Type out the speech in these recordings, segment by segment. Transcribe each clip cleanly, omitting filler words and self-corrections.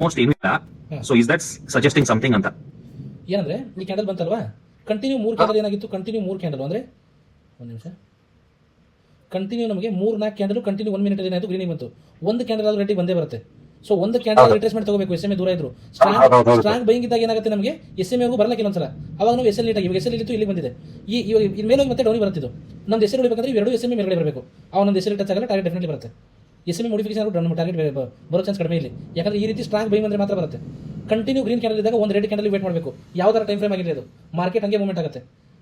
Most ಏನೂ ಇಲ್ಲ. So is that suggesting something ಅಂತ ಏನಂದ್ರೆ ಈ ಕ್ಯಾಂಡಲ್ ಬಂತಲ್ವಾ, ಕಂಟಿನ್ಯೂ 3 ಕ್ಯಾಂಡಲ್ ಏನಾಗಿತ್ತು, ಕಂಟಿನ್ಯೂ 3 ಕ್ಯಾಂಡಲ್ ಅಂದ್ರೆ ಒಂದು ನಿಮಿಷ, ಕಂಟಿನ್ಯೂ ನಮಗೆ 3-4 ಕ್ಯಾಂಡಲ್ ಕಂಟಿನ್ಯೂ 1 ಮಿನಿಟ್ ಏನಾಯ್ತು ಗ್ರೀನಿಂಗ್ ಬಂತು. ಒಂದು ಕ್ಯಾಂಡಲ್ ಆದ್ರೂ ರೇಟಿಗೆ ಬಂದೇ ಬರುತ್ತೆ. ಸೊ ಒಂದು ಕ್ಯಾಂಡಲ್ ರಿಟ್ರೇಸ್ಮೆಂಟ್ ತಗೋಬೇಕು, ಎಸ್ ಎಮ್ ಎ ದೂರ ಇದ್ರು. ಸ್ಟ್ರಾಂಗ್ ಬೈಯಿಂಗ್ ಇದ್ದಾಗ ಏನಾಗುತ್ತೆ, ನಮಗೆ ಎಸ್ ಎಮ್ ಎಗೂ ಬರಲ್ಲ ಕೆಲವೊಂದ್ಸಲ. ಅವಾಗ ನಾವು ಎಸ್ ಎಲ್ ಇಟ್ಟಾಗಿ ಇವಾಗ ಎಸ್ ಎಲ್ ಇತ್ತು ಇಲ್ಲಿ ಬಂದಿದೆ, ಇವಾಗ ಇನ್ ಮೇಲೆ ಮತ್ತೆ ಡೌನಿ ಬರುತ್ತಿದ್ದು. ನಮ್ದು ಎಸ್ ಎಲ್ ಹೊಡಿಬೇಕಂದ್ರೆ ಇವೆರಡು ಎಸ್ ಎಮ್ ಎ ಮೇಲ್ಗಡೆ ಬರಬೇಕು. ಅವಾಗ ನಮ್ದು ಎಸ್ ಎಲ್ ಟಚ್ ಆಗಲ್ಲ, ಟಾರ್ಗೆಟ್ ಡೆಫಿನೆಟ್ಲಿ ಬರುತ್ತೆ. ಎಸ್ ಎಮ್ ಎ ಮಾಡಿಫಿಕೇಶನ್ ನಮ್ಮ ಟಾರ್ಗೆಟ್ ಬರೋ ಚಾನ್ಸ್ ಕಡಿಮೆ ಇಲ್ಲಿ, ಯಾಕಂದ್ರೆ ಈ ರೀತಿ ಸ್ಟ್ರಾಂಗ್ ಬೈಯಿಂಗ್ ಬಂದ್ರೆ ಮಾತ್ರ ಬರುತ್ತೆ. ಕಂಟಿನ್ಯೂ ಗ್ರೀನ್ ಕ್ಯಾಂಡಲ್ ಇದ್ದಾಗ ಒಂದು ರೆಡ್ ಕ್ಯಾಂಡಲ್ ವೇಟ್ ಮಾಡಬೇಕು, ಯಾವ್ದಾರ ಟೈಮ್ ಫ್ರೇಮ್ ಆಗಿರಲಿ ಅದು ಮಾರ್ಕೆಟ್ ಹಂಗೆ ಮೂವ್ಮೆಂಟ್ ಆಗುತ್ತೆ.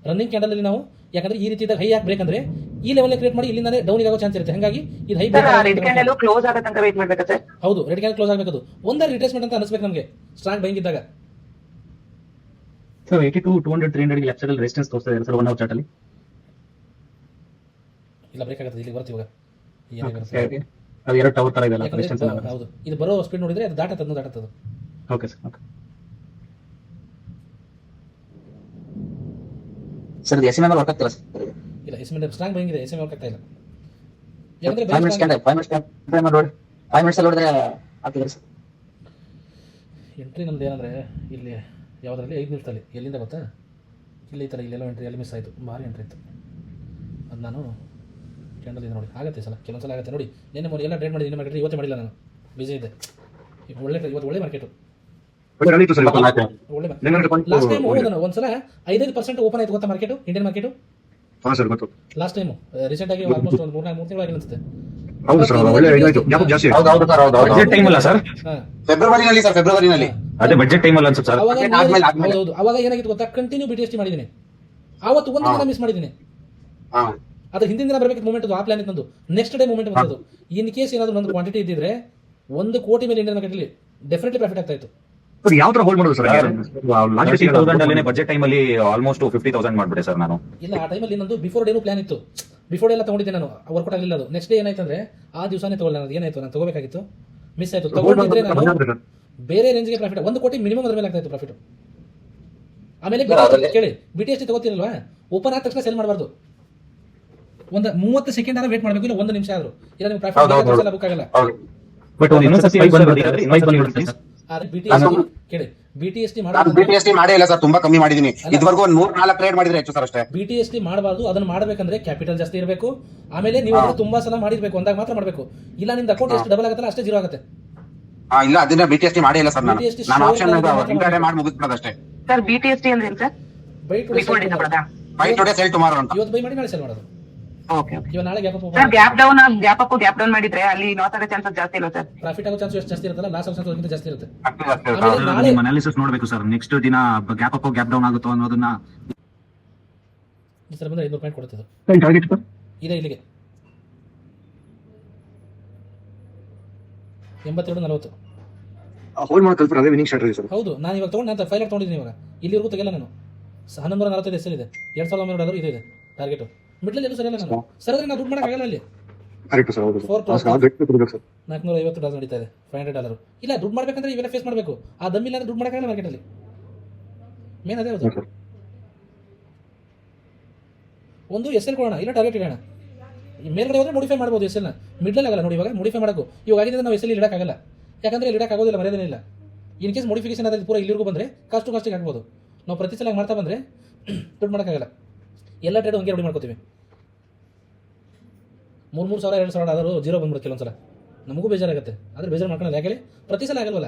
ರನ್ನಿಂಗ್ ಕ್ಯಾಂಡಲ್ ಅಲ್ಲಿ ನಾವು ಯಾಕಂದ್ರೆ ಈ ರೀತಿ ಇದ್ದಾಗ ಹೈ ಯಾಕೆ ಬ್ರೇಕ್ ಅಂದ್ರೆ ಈ ಲೆವೆಲ್ ಕ್ರಿಯೇಟ್ ಮಾಡಿ ಇಲ್ಲಿಂದ ಡೌನಿಗೆ ಆಗೋ ಚಾನ್ಸ್ ಇರುತ್ತೆ. ಹಾಗಾಗಿ ಇದು ಹೈ ರೆಡ್ ಕ್ಯಾಂಡಲ್ ಕ್ಲೋಸ್ ಆಗೋ ತನಕ ವೇಟ್ ಮಾಡಬೇಕು ಸರ್. ಹೌದು, ರೆಡ್ ಕ್ಯಾಂಡಲ್ ಕ್ಲೋಸ್ ಆಗಬೇಕು. ಒಂದರ ರಿಟ್ರೇಸ್ಮೆಂಟ್ ಅಂತ ಅನಿಸ್ಬೇಕು ನಮಗೆ ಸ್ಟ್ರಾಂಗ್ ಬೈಯಿಂಗ್ ಇದ್ದಾಗ. ಸರ್ 82 200 300 ಲೆಫ್ಟ್ ಸೈಡ್ ಅಲ್ಲಿ ರೆಸಿಸ್ಟೆನ್ಸ್ ತೋರಿಸ್ತಾ ಇದೆ ಸರ್ 1 ಅವರ್ ಚಾರ್ಟ್ ಅಲ್ಲಿ. ಇಲ್ಲ ಬ್ರೇಕ್ ಆಗುತ್ತೆ, ಇಲ್ಲಿ ಬರ್ತೀವಿ ಇವಾಗ. ಅದು ಎರಡು ಟವರ್ ತರ ಇದೆ ಅಲ್ಲ ರೆಸಿಸ್ಟೆನ್ಸ್. ಹೌದು, ಇದು ಬರೋ ಸ್ಪೀಡ್ ನೋಡಿದ್ರೆ ಅದು ದಾಟತ್ತದು. Okay sir. ಓಕೆ ಸರ್ ಇದು ಎಸ್ಎಂಎಲ್ ವರ್ಕ್ ಆಗ್ತಿಲ್ಲ ಸರ್. ಇಲ್ಲ ಎಸ್ ಎಮ್ ಸ್ಟ್ರಾಂಗ್ ಬೈಯಿಂಗ್ ಇದೆ, ಎಸ್ ಎಮ್ ವರ್ಕ್ ಆಗ್ತಾ ಇಲ್ಲ. ಯಾಕಂದ್ರೆ 5 ಮಿನಿಟ್ಸ್ ಕ್ಯಾಂಡಲ್ 5 ಮಿನಿಟ್ಸ್ ಅಲ್ಲಿ ನೋಡಿದ್ರೆ ಆಗ್ತಿದೆ ಸರ್. ಎಂಟ್ರಿ ನಮ್ದು ಏನಂದ್ರೆ ಇಲ್ಲಿ ಯಾವುದರಲ್ಲಿ 5 ನಿಮಿಷದಲ್ಲಿ ಎಲ್ಲಿಂದ ಗೊತ್ತಾ, ಇಲ್ಲಿ ಈ ಥರ ಇಲ್ಲೆಲ್ಲ ಎಂಟ್ರಿ ಅಲ್ಲಿ ಮಿಸ್ ಆಯಿತು, ಭಾರಿ ಎಂಟ್ರಿ ಇತ್ತು. ಅದು ನಾನು ಕ್ಯಾಂಡಲ್ ಇದೆ ನೋಡಿ, ಆಗುತ್ತೆ ಸಲ ಕೆಲವೊಂದ್ಸಲ ಆಗುತ್ತೆ ನೋಡಿ. ನೆನ್ನೆ ಎಲ್ಲ ಟ್ರೇಡ್ ಮಾಡಿದ್ದೀನಿ ಮಾರ್ಕೆಟ್, ಇವತ್ತೇ ಮಾಡಿಲ್ಲ ನಾನು, ಬಿಸಿ ಇದೆ. ಇವತ್ತು ಒಳ್ಳೆ ಮಾರ್ಕೆಟು, ಒಳ್ಳೆ ಲಾಸ್ಟ್ ಟೈಮ್ ಒಂದ್ಸಲ 5% ಓಪನ್ ಆಯ್ತು ಗೊತ್ತಾ market, Indian market last time recent ಆಗಿ ಆಲ್ಮೋಸ್ಟ್ ಒಂದು 3-4 ತಿಂಗಳು ಆಗಿಲ್ಲ ಅನ್ಸುತ್ತೆ. ಬಜೆಟ್ ಟೈಮ್ ಅಲ್ಲ ಸರ್, ಫೆಬ್ರವರಿನಲ್ಲಿ ಅದೇ ಬಜೆಟ್ ಟೈಮ್ ಅಲ್ಲ ಅನ್ಸುತ್ತೆ ಸರ್. ಹೌದು, ಅವಾಗ ಏನಾಗಿತ್ತು ಗೊತ್ತಾ, ಕಂಟಿನ್ಯೂ BTST ಮಾಡಿದ್ದೀನಿ. ಆವತ್ತು ಒಂದು ದಿನ ಮಿಸ್ ಮಾಡಿದ್ದೀನಿ. ಅದ್ರ ಹಿಂದಿನ ದಿನ ಬರಬೇಕಿತ್ತು ಮೂಮೆಂಟ್, ಆ ಪ್ಲಾನ್ ಇತ್ತು ನಂದು. ನೆಕ್ಸ್ಟ್ ಡೇ ಮೂಮೆಂಟ್ ಬಂದದ್ದು. ಇನ್ ಕೇಸ್ ಏನಾದ್ರು ಒಂದು ಕ್ವಾಂಟಿಟಿ ಇದ್ದಿದ್ರೆ 1 ಕೋಟಿ ಮೇಲೆ ಇಂಡಿಯನ್ ಮಾರ್ಕೆಟ್ ಅಲ್ಲಿ ಡೆಫಿನೆಟ್ಲಿ ಪ್ರಾಫಿಟ್ ಆಗ್ತಾ ಇತ್ತು. ಯಾವ ತರ ಹೋಲ್ಡ್ ಮಾಡೋದು ಸರ್? 30,000 ಅಲ್ಲಿ ಬಜೆಟ್ ಟೈಮ್ ಅಲ್ಲಿ ಆಲ್ಮೋಸ್ಟ್ 50,000 ಮಾಡ್ಬಿಟ್ಟೆ ಸರ್ ನಾನು. ಇಲ್ಲ, ಆ ಟೈಮಲ್ಲಿ ನಂದು ಬಿಫೋರ್ ಡೇನು ಪ್ಲಾನ್ ಇತ್ತು. ಬಿಫೋರ್ ಡೇ ಎಲ್ಲ ತಗೊಂಡಿದ್ದೆ ನಾನು, ವರ್ಕೌಟ್ ಆಗಲಿಲ್ಲ ಅದು. ನೆಕ್ಸ್ಟ್ ಡೇ ಏನಾಯ್ತು ಅಂದ್ರೆ ಆ ದಿವಸನೇ ತಗೊಳ್ಳ, ಅದು ಏನಾಯ್ತು ನಾನು ತಗೋಬೇಕಾಗಿತ್ತು, ಮಿಸ್ ಆಯ್ತು. ತಗೊಂಡಿದ್ರೆ ನಾನು ಬೇರೆ ರೇಂಜ್ಗೆ ಪ್ರಾಫಿಟ್ 1 ಕೋಟಿ ಮಿನಿಮಮ್ ಅದ್ರ ಮೇಲೆ ಆಗ್ತಾ ಇತ್ತು ಪ್ರಾಫಿಟ್. ಆಮೇಲೆ ಕೇಳಿ BTST ತಗೋತಿರಲ್ವಾ, ಓಪನ್ ಆದ ತಕ್ಷಣ ಸೆಲ್ ಮಾಡಬಾರ್ದು. ಒಂದು 30 ಸೆಕೆಂಡ್ ಆದ್ರೂ ವೇಟ್ ಮಾಡಬೇಕು, ಇಲ್ಲ 1 ನಿಮಿಷ ಆದ್ರೂ, ಇಲ್ಲ ನಿಮ್ಗೆ ಪ್ರಾಫಿಟ್ ಬುಕ್ ಆಗಲ್ಲ. ಬಟ್ ಇನ್ನೊಂದು ಸತಿ ಬಂದಿರುತ್ತೆ. ಆದ್ರೆ ಕೇಳಿ BTST BTST ಮಾಡೇ ಇಲ್ಲ ಸರ್, ತುಂಬಾ ಕಮ್ಮಿ ಮಾಡಿದೀನಿ. ಇದುವರೆಗೂ 3-4 ಟ್ರೇಡ್ ಮಾಡಿದ್ರೆ ಹೆಚ್ಚು ಸರ್ ಅಷ್ಟೇ. BTST ಮಾಡಬಾರ್ದು, ಅದನ್ನ ಮಾಡಬೇಕಂದ್ರೆ ಕ್ಯಾಪಿಟಲ್ ಜಾಸ್ತಿ ಇರಬೇಕು. ಆಮೇಲೆ ನೀವು ತುಂಬಾ ಸಲ ಮಾಡಿರ್ಬೇಕು, ಅಂದಾಗ ಮಾತ್ರ ಮಾಡಬೇಕು. ಇಲ್ಲ ನಿಮ್ದು ಅಕೌಂಟ್ ಎಷ್ಟು ಡಬಲ್ ಆಗುತ್ತಲ್ಲ ಅಷ್ಟೇ ಜೀರೋ ಆಗುತ್ತೆ. ಇಲ್ಲ ಅದನ್ನ BTST ಮಾಡೇ ಇಲ್ಲ ಸರ್ ನಾನು ಆಪ್ಷನ್ ಇಂಟ್ರಾಡೇ ಮಾಡಿ ಮುಗಿಸ್ಬಿಡೋದು ಅಷ್ಟೇ ಸರ್. BTST ಅಂದ್ರೆ ಏನು sir? By today cell tomorrow ಅಂತ. ಇವತ್ತು ಬೈ ಮಾಡಿ ನಾಳೆ ಸೆಲ್ ಮಾಡೋದು. ಓಕೆ ಇವಾಗ ನಾಳೆ gap up sir, gap down ಮಾಡಿದ್ರೆ ಅಲ್ಲಿ ಲಾಸ್ ಆಗೋ ಚಾನ್ಸಸ್ ಜಾಸ್ತಿ ಇಲ್ಲ ಸರ್. ಪ್ರಾಫಿಟ್ ಆಗೋ ಚಾನ್ಸ್ ಎಷ್ಟು ಜಾಸ್ತಿ ಇರುತ್ತಲ್ಲ, ಲಾಸ್ ಆಗೋ ಚಾನ್ಸ್ ಜಾಸ್ತಿ ಇರುತ್ತೆ. ನಿಮ್ಮ ಅನಾಲಿಸಿಸ್ ನೋಡಬೇಕು ಸರ್. ನೆಕ್ಸ್ಟ್ ದಿನ ಗ್ಯಾಪ್ ಅಪ್ ಗ್ಯಾಪ್ ಡೌನ್ ಆಗುತ್ತೋ ಅನ್ನೋದನ್ನ ಈ ಸಲ ಬಂದ್ರೆ 500 ಪಾಯಿಂಟ್ ಕೊಡುತ್ತಿದ್ದು ಇದೆ. ಇಲ್ಲಿಗೆ 82.40 ಹೋಲ್ಡ್ ಮಾಡೋ ಕಲ್ಪನೆ ಅದೇ ವಿನಿಂಗ್ ಸ್ಟ್ರಾಟಜಿ ಸರ್. ಹೌದು, ನಾನು ಇವಾಗ ತಗೊಂಡು ನಾನು ಫೈಲರ್ ತಗೊಂಡಿದ್ದೀನಿ. ಇವಾಗ ಇಲ್ಲಿವರೆಗೂ ತೆಗೆಲ್ಲ ನಾನು 1145 ಎಸ್ ಇದೆ, $2,100 ಇದೆ ಟಾರ್ಗೆಟ್. ಮಿಡ್ಲಲ್ಲಿ ಎಲ್ಲೂ ಸರಿಯಲ್ಲ ನಾನು, ಸರಿದ್ರೆ ನಾನು ದುಡ್ಡು ಮಾಡೋಕ್ಕಾಗಲ್ಲ ಅಲ್ಲಿ. ಕರೆಕ್ಟ್ ಸರ್, ಹೌದು ಸರ್. $450 ನಡೀತಾ ಇದೆ, $500. ಇಲ್ಲ ದುಡ್ಡು ಮಾಡ್ಬೇಕಂದ್ರೆ ಇವೆಲ್ಲ ಫೇಸ್ ಮಾಡಬೇಕು. ಆ ದಮ್ಮಿಲ್ಲ ಅಂದ್ರೆ ದುಡ್ಡು ಮಾಡೋಕ್ಕಾಗಲ್ಲ ಮಾರ್ಕೆಟಲ್ಲಿ. ಮೇನ್ ಅದೇ ಹೌದು. ಒಂದು SL ಕೊಡೋಣ, ಇಲ್ಲ ಟಾರ್ಗೆಟ್ ಇಡೋಣ. ಮೇಲ್ಗಡೆ ಹೋದ್ರೆ ಮಾಡಿಫೈ ಮಾಡ್ಬೋದು SL ನ, ಮಿಡ್ಲಲ್ಲಿ ಆಗಲ್ಲ ನೋಡಿ. ಇವಾಗ ಮಾಡಿಫೈ ಮಾಡೋದು ಇವಾಗ ಆಗಿದೆ, ನಾವು SL ಇಡೋಕ್ಕಾಗಲ್ಲ. ಯಾಕಂದ್ರೆ ಇಲ್ಲಿ ಇಡೋಕ್ಕಾಗೋದಿಲ್ಲ, ಮರ್ಯಾದೇನಿಲ್ಲ. ಇನ್ ಕೇಸ್ ಮಾಡಿಫಿಕೇಶನ್ ಆದ್ರೆ ಪೂರ ಇಲ್ಲಿವರೆಗೂ ಬಂದರೆ ಕಾಸ್ಟಿಗೆ ಆಗ್ಬೋದು. ನಾವು ಪ್ರತಿ ಸಲ ಮಾಡ್ತಾ ಬಂದರೆ ದುಡ್ಡು ಮಾಡೋಕ್ಕಾಗಲ್ಲ. ಎಲ್ಲ ಟ್ರೇಡ್ ಹಂಗೆ ರೆಡಿ ಮಾಡ್ಕೋತೀವಿ. 3,000 2,000 ಆದರೂ ಜೀರೋ ಬಂದ್ಬಿಡುತ್ತೆ ಕೆಲವೊಂದ್ಸಲ. ನಮಗೂ ಬೇಜಾರಾಗುತ್ತೆ, ಆದರೆ ಬೇಜಾರು ಮಾಡ್ಕೊಳ್ಳೋದು ಯಾಕೆ? ಪ್ರತಿ ಸಲ ಆಗಲ್ವಲ್ಲ,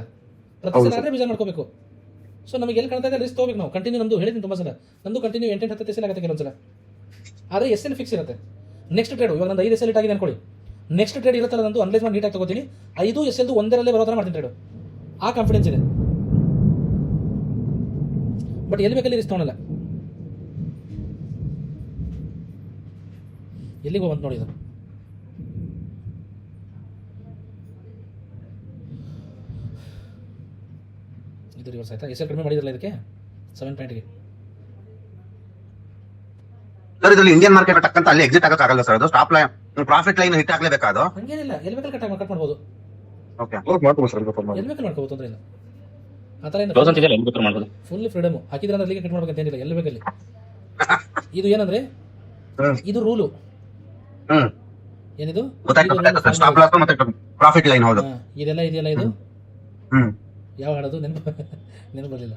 ಪ್ರತಿ ಸಲ ಆದರೆ ಬೇಜಾರು ಮಾಡ್ಕೋಬೇಕು. ಸೊ ನಮಗೆ ಎಲ್ಲಿ ಕಾಣ್ತಾ ಇದೆ ರಿಸ್ಕ್ ತೊಗೋಬೇಕು ನಾವು. ಕಂಟಿನ್ಯೂ ನಮ್ಮದು ಹೇಳಿದ್ದೀನಿ ತುಂಬ ಸಲ, ನಮ್ಮದು ಕಂಟಿನ್ಯೂ 8-10 SL ಆಗುತ್ತೆ ಕೆಲವೊಂದ್ಸಲ. ಆದರೆ SL ಫಿಕ್ಸ್ ಇರುತ್ತೆ. ನೆಕ್ಸ್ಟ್ ಟ್ರೇಡ್ ಇವಾಗ ನಂದು 5 SL ಆಗಿದೆ ಅನ್ಕೊಳ್ಳಿ, ನೆಕ್ಸ್ಟ್ ಟ್ರೇಡ್ ಇರುತ್ತಲ್ಲ ನಂದು ಅನಲೈಸ್ ಮಾಡಿ ನೀಟಾಗಿ ತಗೋತೀನಿ. 5 SL ಒಂದರಲ್ಲೇ ಬರೋ ಥರ ಮಾಡ್ತೀನಿ ಟ್ರೇಡು. ಆ ಕಾನ್ಫಿಡೆನ್ಸ್ ಇದೆ. ಬಟ್ ಎಲ್ಲಿ ಬೇಕಲ್ಲಿ ರಿಸ್ಕ್ ತೊಗೊಳಲ್ಲ. ಎಲ್ಲಿಗೆ ಹೋಗಂತ ನೋಡಿ, ಇದು ರಿವರ್ಸ್ ಆಯ್ತಾ? SL ಕಡಿಮೆ ಮಾಡಿದ್ರಲ್ಲ ಇದಕ್ಕೆ 7 ಪಾಯಿಂಟ್ಗೆ. ಸರ್ ಇದರಲ್ಲಿ ಇಂಡಿಯನ್ ಮಾರ್ಕೆಟ್ ಟಕ್ಕಂತ ಅಲ್ಲಿ ಎಕ್ಸಿಟ್ ಆಗಕ್ಕಾಗಲ್ಲ ಸರ್. ಅದು stop line profit line hit ಆಗ್ಲೇಬೇಕಾದು. ಹಂಗೇನಿಲ್ಲ, ಎಲ್ಲಿ ಬೇಕಲ್ಲಿ ಕಟ್ ಮಾಡ್ಬೋದು. ಓಕೆ, ಮಾಡ್ಬೋದು ಸರ್, ಎಲ್ಲಿ ಬೇಕಲ್ಲಿ ಮಾಡ್ಕೋಬೋದು, ತೊಂದರೆ ಇಲ್ಲ. ಆ ಥರ ಫುಲ್ ಫ್ರೀಡಮ್ ಹಾಕಿದ್ರೆ ಅಂದ್ರೆ ಅಲ್ಲಿಗೆ ಕಟ್ ಮಾಡ್ಬೇಕಂತ ಏನಿಲ್ಲ, ಎಲ್ಲಿ ಬೇಕಲ್ಲಿ. ಇದು ಏನಂದ್ರೆ ಇದು ರೂಲು. ಏನಿದು ಸ್ಟಾಪ್ ಲಾಸ್ ಮತ್ತೆ ಪ್ರಾಫಿಟ್ ಲೈನ್. ಹೌದು, ಇದೆಲ್ಲ ಇದೆಯಲ್ಲ, ಇದು ಯಾವ ಹಾಡೋದು ನೆನಪು ಬರಲಿಲ್ಲ.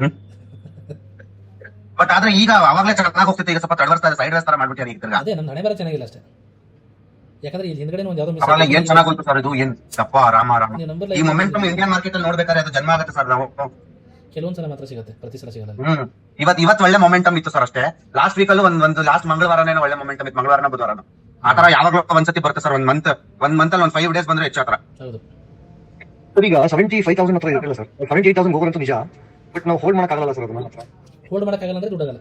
ಬಟ್ ಆದ್ರೆ ಈಗ ಅವಾಗಲೇ ಚೆನ್ನಾಗಿ ಹೋಗ್ತಿತ್ತು, ಈಗ ಸ್ವಲ್ಪ ತಡವರ್ಸ್ತಾ ಸೈಡ್ ವೇಸ್ ತರ ಮಾಡ್ಬಿಟ್ಟಿದ್ದಾರೆ ಈಗ ತಿರ್ಗಾ. ಅದೇ ನಮ್ಮ ಹಣೆ ಬರ ಚೆನ್ನಾಗಿಲ್ಲ ಅಷ್ಟೇ. ಯಾಕಂದ್ರೆ ಇಲ್ಲಿ ಹಿಂದ್ಗಡೆ ಒಂದು ಯಾವ್ದೋ ಅವಾಗ ಏನ್ ಚೆನ್ನಾಗಿ ಹೋಯ್ತು ಸರ್, ಇದು ಏನ್ ತಪ್ಪ ರಾಮ ರಾಮ. ನೀವು ನಂಬರ್ ಈ ಮೊಮೆಂಟಮ್ ಇಂಡಿಯನ್ ಮಾರ್ಕೆಟ್ ಅಲ್ಲಿ ನೋಡ್ಬೇಕಾದ್ರೆ ಅದು ಜನ್ಮ ಆಗುತ್ತೆ ಸರ್ ನಾವು. ಕೆಲವೊಂದ್ಸಲ ಮಾತ್ರ ಸಿಗುತ್ತೆ, ಪ್ರತಿ ಸಲ ಸಿಗಲ್ಲ. ಇವತ್ತು ಒಳ್ಳೆ ಮೊಮೆಂಟಮ್ ಇತ್ತು ಸರ್ ಅಷ್ಟೇ. ಲಾಸ್ಟ್ ವೀಕ್ ಅಲ್ಲಿ ಒಂದು ಲಾಸ್ಟ್ ಮಂಗಳವಾರನೇ ಒಳ್ಳೆ ಮೊಮೆಂಟಮ್ ಇತ್ತು, ಮಂಗಳವಾರನ ಬುಧವಾರನ. ಆತರ ಯಾವಾಗ್ಲೂ ಒಂದ್ಸತಿ ಬರುತ್ತೆ ಸರ್, ಒಂದ್ ಮಂತ್ ಅಲ್ಲಿ ಒಂದು 5 days ಬಂದ್ರೆ ಹೆಚ್ಚು ಆತರ. ಹೌದು ಸರ್ ಈಗ 75,000 ಹತ್ರ ಇರಲಿಲ್ಲ ಸರ್, 78,000 ಹೋಗೋದಂತೂ ನಿಜ. ಬಟ್ ನಾವು ಹೋಲ್ಡ್ ಮಾಡಕ್ಕಾಗಲ್ಲ ಸರ್ ಅದನ್ನ. ಹೋಲ್ಡ್ ಮಾಡಕ್ಕಾಗಲ್ಲ ಅಂದ್ರೆ ದುಡ್ಡಾಗಲ್ಲ.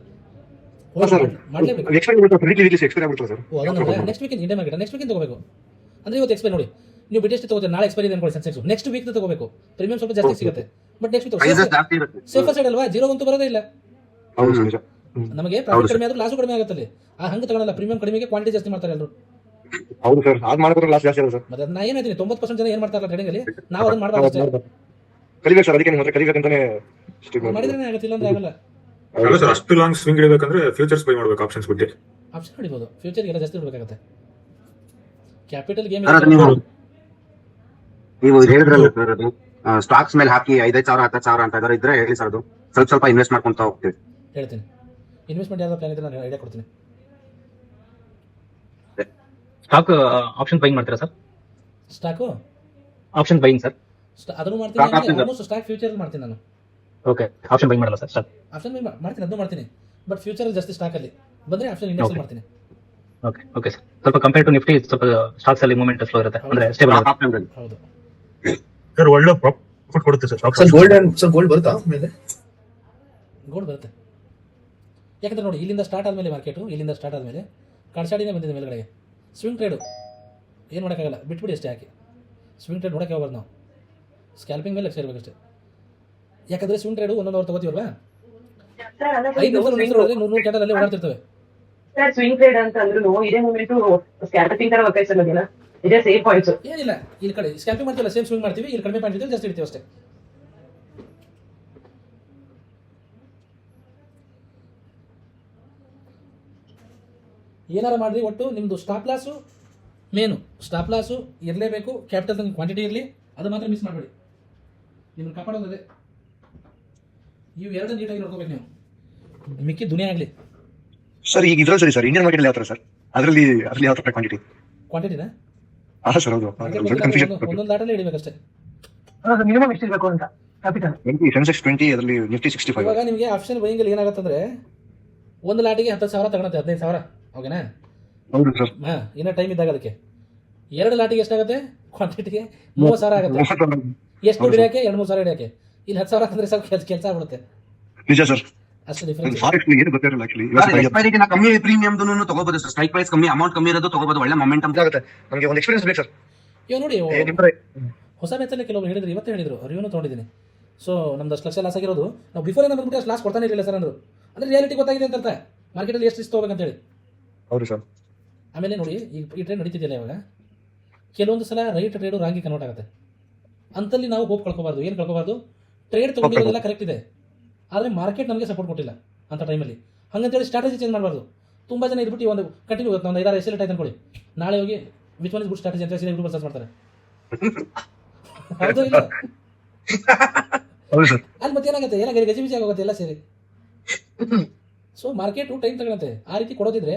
ಸರ್ ಮಾಡ್ಲೇಬೇಕು. ಎಕ್ಸ್ಪೈರಿ ಆಗುತ್ತೆ, ವೀಕ್ಲಿ ಎಕ್ಸ್ಪೈರಿ ಆಗುತ್ತೆ sir. Next week Indian market next week ತಗೋಬೇಕು. ಅಂದ್ರೆ ಇವತ್ತು ಎಕ್ಸ್ಪೈರಿ ನೋಡಿ, ನೀವು ಬಿಟ್ಟು ತಗೋತೀರಿ, ನಾಳೆ ಎಕ್ಸ್ಪೈರಿ ಇದೆ ಅನ್ಕೊಳ್ಳಿ ಸೆನ್ಸೆಕ್ಸ್, ನೆಕ್ಸ್ಟ್ ವೀಕ್ ತಗೋಬೇಕು. ಪ್ರೀಮಿಯಂ ಸ್ವಲ್ಪ ಜಾಸ್ತಿ ಸಿಗುತ್ತೆ, ಬಟ್ ನೆಕ್ಸ್ಟ್ ವೀಕ್ ಜಾಸ್ತಿ ಇರುತ್ತೆ. ಸೇಫರ್ ಸೈಡ್ ಅಲ್ವಾ, ಜೀರೋ ಅಂತೂ ಬರೋದೇ ಇಲ್ಲ. ಹೌದು ಸರ್ ನಿಜ. ನಮಗೆ ಪ್ರಾಫಿಟ್ ಕಡಿಮೆ ಆದ್ರೂ ಲಾಸು ಕಡಿಮೆ ಆಗುತ್ತೆ ಅಲ್ಲಿ. ಆ ಹಂಗೆ ತಗೊಳ್ಳಲ್ಲ, ಪ್ರೀಮಿಯಂ ಕಡಿಮೆಗೆ ಕ್ವಾಂಟಿಟಿ ಜಾಸ್ತಿ ಮಾಡ್ತಾರೆ ಎಲ್ಲರೂ. ಹೌದು ಸರ್, ಅದ್ ಮಾಡ್ಕೊಂಡ್ರೆ ಲಾಸ್ ಜಾಸ್ತಿ ಆಗುತ್ತೆ ಸರ್. ಮತ್ತೆ ನಾ ಏನಾಯ್ತೀನಿ 90% ಜನ ಏನ್ ಮಾಡ್ತಾರಲ್ಲ ಟ್ರೇಡಿಂಗ್ ಅಲ್ಲಿ, ನಾವು ಅದನ್ನ ಮಾಡಬಾರ್ದು. ಕಲಿಬೇಕು ಸರ್, ಅದಕ್ಕೆ ನಿಮ್ಮ ಹತ್ರ ಕಲಿಬೇಕಂತಾನೆ ಮಾಡಿದ್ರೆ ಆಗತ್ತಿಲ್ಲ ಅಂದ್ರೆ ಆಗಲ್ಲ. ಅಲ್ಲ ಸರ್, ಅಷ್ಟು ಲಾಂಗ್ ಸ್ವಿಂಗ್ ಇಡಬೇಕಂದ್ರೆ ಫ್ಯೂಚರ್ಸ್ ಬೈ ಮಾಡ್ಬೇಕು, ಆಪ್ಷನ್ಸ್ ಬಿಟ್ಟು. ಆಪ್ಷನ್ ಹೊಡಿಬೋದು, ಫ್ಯೂಚರ್ ಎಲ್ಲ ಜಾಸ್ತಿ ಇಡಬೇಕಾಗುತ್ತೆ. ಕ್ಯಾಪಿಟಲ್ ಗೇಮ್ ನೀವು ಹೇಳಿದ್ರಲ್ಲ ಸರ್, ಅದು ಸ್ಟಾಕ್ಸ್ ಮೇಲೆ ಹಾಕಿ 5,000 10,000 ಅಂತ ಇದ್ರೆ ಇದ್ರೆ ಹೇಳಿ ಸರ್, ಅದು ಸ್ವಲ್ಪ ಇನ್ವೆಸ್ಟ್ ಮಾಡ್ಕೊಂತ ಹೋಗ್ತೀವಿ. ಹೇಳ್ತೀನಿ. ಇನ್ವೆಸ್ಟ್ಮೆಂಟ್ ಯಾವ್ದು ಪ್ಲಾನ್ ಇದ್ರೆ ನಾನು ಐಡಿಯಾ ಕೊಡ್ತೀನಿ. ಸ್ಟಾಕ್ ಆಪ್ಷನ್ ಬೈಯಿಂಗ್ ಮಾಡ್ತೀರಾ sir? Stock option buying sir ಅದನ್ನು ಮಾಡ್ತೀನಿ. ಆಲ್ಮೋಸ್ಟ್ ಸ್ಟಾಕ್ ಫ್ಯೂಚರ್ ಮಾಡ್ತೀನಿ ನಾನು. ಓಕೆ, ಆಪ್ಷನ್ ಬೈಯಿಂಗ್ ಮಾಡಲ್ಲ ಸರ್? ಸ್ಟಾಕ್ ಆಪ್ಷನ್ ಮಾಡ್ತೀನಿ, ಅದನ್ನು ಮಾಡ್ತೀನಿ, ಬಟ್ ಫ್ಯೂಚರ್ ಅಲ್ಲಿ ಜಾಸ್ತಿ ಸ್ಟಾಕ್ ಅಲ್ಲಿ ಬಂದ್ರೆ ಆಪ್ಷನ್ ಇಂಡೆಕ್ಸ್ ಮಾಡ್ತೀನಿ. Okay okay sir. ಸ್ವಲ್ಪ ಕಂಪೇರ್ ಟು ನಿಫ್ಟಿ ಸ್ವಲ್ಪ ಸ್ಟಾಕ್ಸ್ ಅಲ್ಲಿ ಮೂವ್ಮೆಂಟ್ ಸ್ಲೋ ಇರುತ್ತೆ, ಅಂದ್ರೆ ಸ್ಟೇಬಲ್ ಆಗುತ್ತೆ. ಹೌದು ಸರ್ ಒಳ್ಳೆ ಪ್ರಾಫಿಟ್ ಕೊಡುತ್ತೆ ಸರ್. ಗೋಲ್ಡ್ ಬರುತ್ತಾ ಮೇಲೆ? ಗೋಲ್ಡ್ ಬರುತ್ತೆ, ಯಾಕಂದ್ರೆ ನೋಡಿ ಇಲ್ಲಿಂದ ಸ್ಟಾರ್ಟ್ ಆದಮೇಲೆ ಮಾರ್ಕೆಟು, ಇಲ್ಲಿಂದ ಸ್ಟಾರ್ಟ್ ಆದಮೇಲೆ ಕಡ್ಸಾಡಿನೇ ಬಂದಿದೆ ಮೇಲ್ಗಡೆಗೆ. ಸ್ವಿಂಗ್ ಟ್ರೇಡು ಏನು ಮಾಡೋಕ್ಕಾಗಲ್ಲ, ಬಿಟ್ಬಿಡಿ ಅಷ್ಟೇ ಹಾಕಿ. ಸ್ವಿಂಗ್ ಟ್ರೇಡ್ ನೋಡೋಕೆ ಹೋಗ್ಬಾರ್ದು ನಾವು, ಸ್ಕ್ಯಾಲ್ಪಿಂಗ್ ಮೇಲೆ ಲಕ್ಷ ಇರಬೇಕಷ್ಟೇ. ಯಾಕಂದರೆ ಸ್ವಿಂಗ್ ಟ್ರೇಡು 1 ಅವರ್ ತಗೋತೀವಲ್ವಾ, 5 ನಿಮಿಷ ನೋಡಿದ್ರೆ 100 ಕ್ಯಾಂಡಲ್ ಅಲ್ಲೇ ಓಡಾಡ್ತಿರ್ತವೆ. ಸರ್ ಸ್ವಿಂಗ್ ಟ್ರೇಡ್ ಅಂತ ಅಂದ್ರೂ ಇದೇ ಮೂಮೆಂಟ್ ಸ್ಕ್ಯಾಲ್ಪಿಂಗ್ ತರ ವರ್ಕ್ ಆಯ್ತಲ್ಲ, ಇದೇ ಸೇಫ್ ಪಾಯಿಂಟ್ಸ್. ಏನಿಲ್ಲ, ಇಲ್ಲಿ ಕಡೆ ಸ್ಕ್ಯಾಲ್ಪಿಂಗ್ ಮಾಡ್ತೀವಲ್ಲ, ಸೇಮ್ ಸ್ವಿಂಗ್ ಮಾಡ್ತೀವಿ, ಇಲ್ಲಿ ಕಡಿಮೆ ಪಾಯಿಂಟ್ ಇದ್ರೆ ಜಾಸ್ತಿ ಇಡ್ತೀವಿ ಅಷ್ಟೇ. ಏನಾರ ಮಾಡಿರಿ, ಒಟ್ಟು ನಿಮ್ಮದು stop loss main, stop loss ಇರಲೇಬೇಕು, ಕ್ಯಾಪಿಟಲ್ ತಂಗ ಕ್ವಾಂಟಿಟಿ ಇರಲಿ, ಅದು ಮಾತ್ರ ಮಿಸ್ ಮಾಡಬೇಡಿ. ನಿಮ್ಮನ್ನು ಕಾಪಾಡೋದೇ ಇವು ಎರಡು ನೀಟಾಗಿ ನೋಡ್ಕೋಬೇಕು ನೀವು, ಮಿಕ್ಕಿ ದುನಿಯಾ ಆಗಲಿ. ಸರ್ ಈಗ ಇದ್ರಲ್ಲಿ ಸರಿ ಸರ್, ಇಂಡಿಯನ್ ಮಾರ್ಕೆಟ್ ಯಾವ ತರ ಸರ್? ಅದರಲ್ಲಿ ಯಾವ ತರ ಕ್ವಾಂಟಿಟಿನ ಸರ್? ಹೌದು, ಕನ್ಫ್ಯೂಷನ್. ಒಂದೊಂದು ಲಾಟಲ್ಲಿ ಹಿಡಿಬೇಕಷ್ಟೇ. ಮಿನಿಮಮ್ ಎಷ್ಟಿರಬೇಕು ಅಂತ ಕ್ಯಾಪಿಟಲ್? ಸೆನ್ಸೆಕ್ಸ್ 20, ಅದರಲ್ಲಿ ನಿಫ್ಟಿ 65. ಇವಾಗ ನಿಮಗೆ ಆಪ್ಷನ್ ಬೈಯಿಂಗಲ್ಲಿ ಏನಾಗುತ್ತಂದ್ರೆ ಒಂದು ಲಾಟಿಗೆ 10,000 ತಗೊಳುತ್ತೆ, 15,000. ಓಕೆನಾ? ಹೌದು ಸರ್. ಹಾಂ, ಇನ್ನೂ ಟೈಮ್ ಇದ್ದಾಗ ಅದಕ್ಕೆ 2 ಲಾಟಿಗೆ ಎಷ್ಟಾಗುತ್ತೆ? ಕ್ವಾಂಟಿಟಿಗೆ 30,000 ಆಗುತ್ತೆ. ಎಷ್ಟು ಹಿಡಿಯೋಕೆ? 2-3 ಸಾವಿರ ಹಿಡಿಯೋಕೆ. ಇಲ್ಲಿ 10,000 ಅಂದ್ರೆ ಸ್ವಲ್ಪ ಕೆಲಸ ಆಗ್ಬಿಡುತ್ತೆ. ನಿಜ ಸರ್, ಅಷ್ಟು ಡಿಫ್ರೆನ್ಸ್. ಫಾರೆಕ್ಸ್ ಏನು ಗೊತ್ತಿರಲ್ಲ ಆಕ್ಚುಲಿ. ಎಕ್ಸ್ಪೈರಿಗೆ ಕಮ್ಮಿ ಪ್ರೀಮಿಯಂ ತಗೋಬಹುದು ಸರ್, ಸ್ಟ್ರೈಕ್ ಪ್ರೈಸ್ ಕಮ್ಮಿ, ಅಮೌಂಟ್ ಕಮ್ಮಿ ಇರೋದು ತಗೋಬಹುದು, ಒಳ್ಳೆ ಮೊಮೆಂಟಮ್ ಆಗುತ್ತೆ. ನಮಗೆ ಒಂದು ಎಕ್ಸ್ಪೀರಿಯನ್ಸ್ ಬೇಕು ಸರ್. ಇವಾಗ ನೋಡಿ, ಹೊಸ ಬ್ಯಾಚಲ್ಲಿ ಕೆಲವರು ಹೇಳಿದ್ರು, ಇವತ್ತೇ ಹೇಳಿದ್ರು, ರಿವ್ಯೂನು ತೊಗೊಂಡಿದ್ದೀನಿ. ಸೊ ನಮ್ದು ಅಷ್ಟು ಲಕ್ಷ ಲಾಸ್ ಆಗಿರೋದು, ನಾವು ಬಿಫೋರ್ ಏನೋ ಬಂದ್ಬಿಟ್ಟು ಅಷ್ಟು ಲಾಸ್ ಕೊಡ್ತಾನೆ ಇರಲಿಲ್ಲ ಸರ್ ಅಂದರು. ಅಂದರೆ ರಿಯಾಲಿಟಿ ಗೊತ್ತಾಗಿದೆ ಅಂತ ಅರ್ಥ, ಮಾರ್ಕೆಟಲ್ಲಿ ಎಷ್ಟು ರಿಸ್ಕ್ ತೊಗೋಬೇಕಂತೇಳಿ. ಹೌದು ಸರ್. ಆಮೇಲೆ ನೋಡಿ, ಈಗ ಈ ಟ್ರೇಡ್ ನಡೀತಿದೆಯಲ್ಲ ಇವಾಗ, ಕೆಲವೊಂದು ಸಲ ರೈಟ್ ಟ್ರೇಡು ರಾಂಗಿ ಕನ್ವರ್ಟ್ ಆಗುತ್ತೆ. ಅಂತಲ್ಲಿ ನಾವು ಹೋಪ್ ಕಳ್ಕೊಬಾರ್ದು. ಏನು ಕಳ್ಕೊಬಾರ್ದು? ಟ್ರೇಡ್ ತೊಗೊಂಡಿರೋದೆಲ್ಲ ಕರೆಕ್ಟ್ ಇದೆ, ಆದರೆ ಮಾರ್ಕೆಟ್ ನಮಗೆ ಸಪೋರ್ಟ್ ಕೊಟ್ಟಿಲ್ಲ ಅಂತ ಟೈಮಲ್ಲಿ. ಹಾಗಂತೇಳಿ ಸ್ಟ್ರಾಟಜಿ ಚೇಂಜ್ ಮಾಡಬಾರ್ದು. ತುಂಬ ಜನ ಇದ್ಬಿಟ್ಟು ಒಂದು ಕಂಟಿನ್ಯೂ ಒಂದು 5-6 ಎಸ್ಎಲ್ ಆಯ್ತು ಅನ್ಕೊಳ್ಳಿ, ನಾಳೆ ಹೋಗಿ which one is good strategy ಅಂತ ಯೂಟ್ಯೂಬ್ ಸರ್ಚ್ ಮಾಡ್ತಾರೆ. ಹೌದು ಇಲ್ಲ? ಅಲ್ಲಿ ಮತ್ತೆ ಏನಾಗುತ್ತೆ, ಎಲ್ಲ ಗಜಿಬಿಜಿ ಆಗೋಗುತ್ತೆ ಎಲ್ಲ ಸೇರಿ. ಸೊ ಮಾರ್ಕೆಟು ಟೈಮ್ ತಗೊಳುತ್ತೆ. ಆ ರೀತಿ ಕೊಡೋದಿದ್ರೆ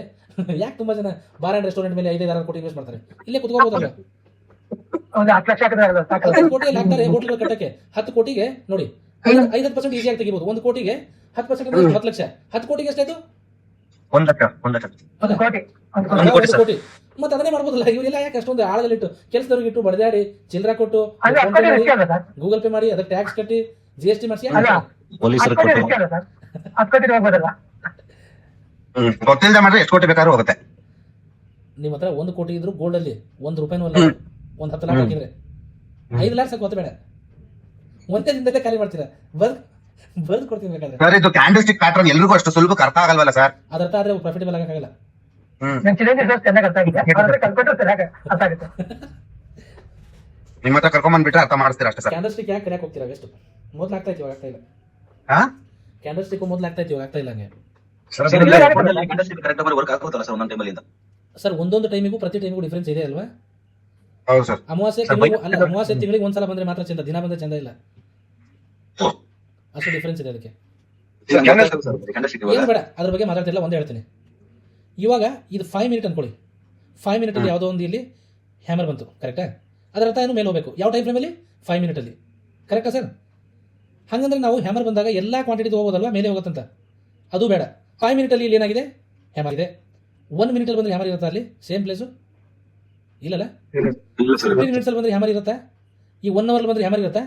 ಯಾಕೆ ತುಂಬ ಜನ ಬಾರ್ ಆ್ಯಂಡ್ ರೆಸ್ಟೋರೆಂಟ್ ಮೇಲೆ 5-6 ಕೋಟಿ ಇನ್ವೆಸ್ಟ್ ಮಾಡ್ತಾರೆ? ಇಲ್ಲೇ ಕುತ್ಕೋಬೋದಲ್ಲ. 10 ಕೋಟಿಯಲ್ಲಿ ಹಾಕ್ತಾರೆ ಹೋಟ್ಲ್ ಕಟ್ಟಕ್ಕೆ. 10 ಕೋಟಿಗೆ ನೋಡಿ 5% ಈಸಿಯಾಗಿ ತೆಗಿಬಹುದು. 1 ಕೋಟಿಗೆ 10% ಅಂದ್ರೆ 10 ಲಕ್ಷ. 10 ಕೋಟಿಗೆ ಎಷ್ಟಾಯ್ತು? 1 ಕೋಟಿ. 1 ಕೋಟಿ. ಮತ್ತೆ ಅದನ್ನೇ ಮಾಡ್ಬೋದಲ್ಲ. ಇವರೆಲ್ಲ ಯಾಕೆ ಅಷ್ಟೊಂದು ಆಳದಲ್ಲಿಟ್ಟು ಕೆಲಸದವ್ರಿಗೆ ಇಟ್ಟು ಬಡದಾಡಿ ಚಿಲ್ಲರ ಕೊಟ್ಟು ಗೂಗಲ್ ಪೇ ಮಾಡಿ ಅದಕ್ಕೆ ಟ್ಯಾಕ್ಸ್ ಕಟ್ಟಿ GST ಮಾಡಿಸಿ ಪೊಲೀಸರು ಗೊತ್ತಿಲ್ಲದೆ ಮಾಡಿದ್ರೆ ಎಷ್ಟು ಕೋಟಿ ಬೇಕಾದ್ರೂ ಹೋಗುತ್ತೆ. ನಿಮ್ಮ ಹತ್ರ 1 ಕೋಟಿ ಇದ್ರು ಗೋಲ್ಡ್ ಅಲ್ಲಿ 1 ರೂಪಾಯಿನೂ ಅಲ್ಲ, ಒಂದು 10 ಲಾಖ ಹಾಕಿದ್ರೆ 5 ಲಾಖ ಸಾಕು. ಬೇಡ ಒಂದೇ ದಿನದಲ್ಲೇ ಖಾಲಿ ಮಾಡ್ತೀರಾ. ಬರ್ದು ಕೊಡ್ತೀನಿ ಬೇಕಾದ್ರೆ. ಸರ್ ಇದು ಕ್ಯಾಂಡಲ್ ಸ್ಟಿಕ್ ಪ್ಯಾಟರ್ನ್ ಎಲ್ರಿಗೂ ಅಷ್ಟು ಸುಲಭಕ್ಕೆ ಅರ್ಥ ಆಗಲ್ವಲ್ಲ ಸರ್? ಅದರ್ಥ ಆದ್ರೆ ಪ್ರಾಫಿಟಬಲ್ ಆಗಕ್ಕಾಗಲ್ಲ. ನಿಮ್ಮ ಹತ್ರ ಕರ್ಕೊಂಡ್ಬಂದ್ಬಿಟ್ರೆ ಅರ್ಥ ಮಾಡಿಸ್ತೀರಾ ಅಷ್ಟೇ ಸರ್. ಕ್ಯಾಂಡಲ್ ಸ್ಟಿಕ್ ಯಾಕೆ ಕಡಿಯಾಕ್ ಹೋಗ್ತೀರಾ? ವೆಸ್ಟ್ ಮೊದ್ಲು ಆಗ್ತಾ ಇತ್ತು, ಆಗ್ತಾ ಇಲ್ಲ. ಕ್ಯಾಂಡಲ್ ಸ್ಟಿಕ್ ಮೊದ್ಲು ಆಗ್ತಾ ಇತ್ತು, ಆಗ್ತಾ ಇಲ್ಲ. ಹಂಗೆ ಸರ್ ಒಂದೊಂದು ಟೈಮಿಗೂ ಪ್ರತಿ ಟೈಮಿಗೂ ಡಿಫ್ರೆನ್ಸ್ ಇದೆ ಅಲ್ವಾ? ಹೌದು ಸರ್. ಅಮಾವಾಸ್ಯೆ ತಿಂಗಳಿಗೆ ಒಂದ್ಸಲ ಬಂದ್ರೆ ಮಾತ್ರ ಚಂದ, ದಿನ ಬಂದ್ರೆ ಚಂದ ಇಲ್ಲ. ಅಷ್ಟು ಡಿಫ್ರೆನ್ಸ್ ಇದೆ ಅದಕ್ಕೆ. ಕ್ಯಾಂಡಲ್ಸ್ಟಿಕ್ ಏನು ಬೇಡ ಅದ್ರ ಬಗ್ಗೆ ಮಾತಾಡ್ತಿಲ್ಲ, ಒಂದೇ ಹೇಳ್ತೀನಿ. ಇವಾಗ ಇದು 5 ಮಿನಿಟ್ ಅನ್ಕೊಳ್ಳಿ. 5 ಮಿನಿಟಲ್ಲಿ ಯಾವುದೋ ಒಂದು ಇಲ್ಲಿ ಹ್ಯಾಮರ್ ಬಂತು, ಕರೆಕ್ಟಾ? ಅದರ ಅರ್ಥ ಏನು ಮೇಲೆ ಹೋಗಬೇಕು, ಯಾವ ಟೈಮ್ ಫ್ರೇಮಲ್ಲಿ? 5 ಮಿನಿಟಲ್ಲಿ, ಕರೆಕ್ಟಾ ಸರ್? ಹಾಗಂದ್ರೆ ನಾವು ಹ್ಯಾಮರ್ ಬಂದಾಗ ಎಲ್ಲ ಕ್ವಾಂಟಿಟಿ ಹೋಗೋದಲ್ವಾ, ಮೇಲೆ ಹೋಗುತ್ತಂತ. ಅದು ಬೇಡ. 5 ಮಿನಿಟಲ್ಲಿ ಇಲ್ಲಿ ಏನಾಗಿದೆ, ಹ್ಯಾಮರ್ ಇದೆ. 1 ಮಿನಿಟಲ್ಲಿ ಬಂದರೆ ಹ್ಯಾಮರ್ ಇರುತ್ತಾ ಅಲ್ಲಿ ಸೇಮ್ ಪ್ಲೇಸು? ಇಲ್ಲಲ್ಲ. 15 ಮಿನಿಟ್ಸಲ್ಲಿ ಬಂದರೆ ಹ್ಯಾಮರ್ ಇರುತ್ತಾ? ಈ 1 ಅವರ್ಲ್ಲಿ ಬಂದರೆ ಹ್ಯಾಮರ್ ಇರುತ್ತಾ?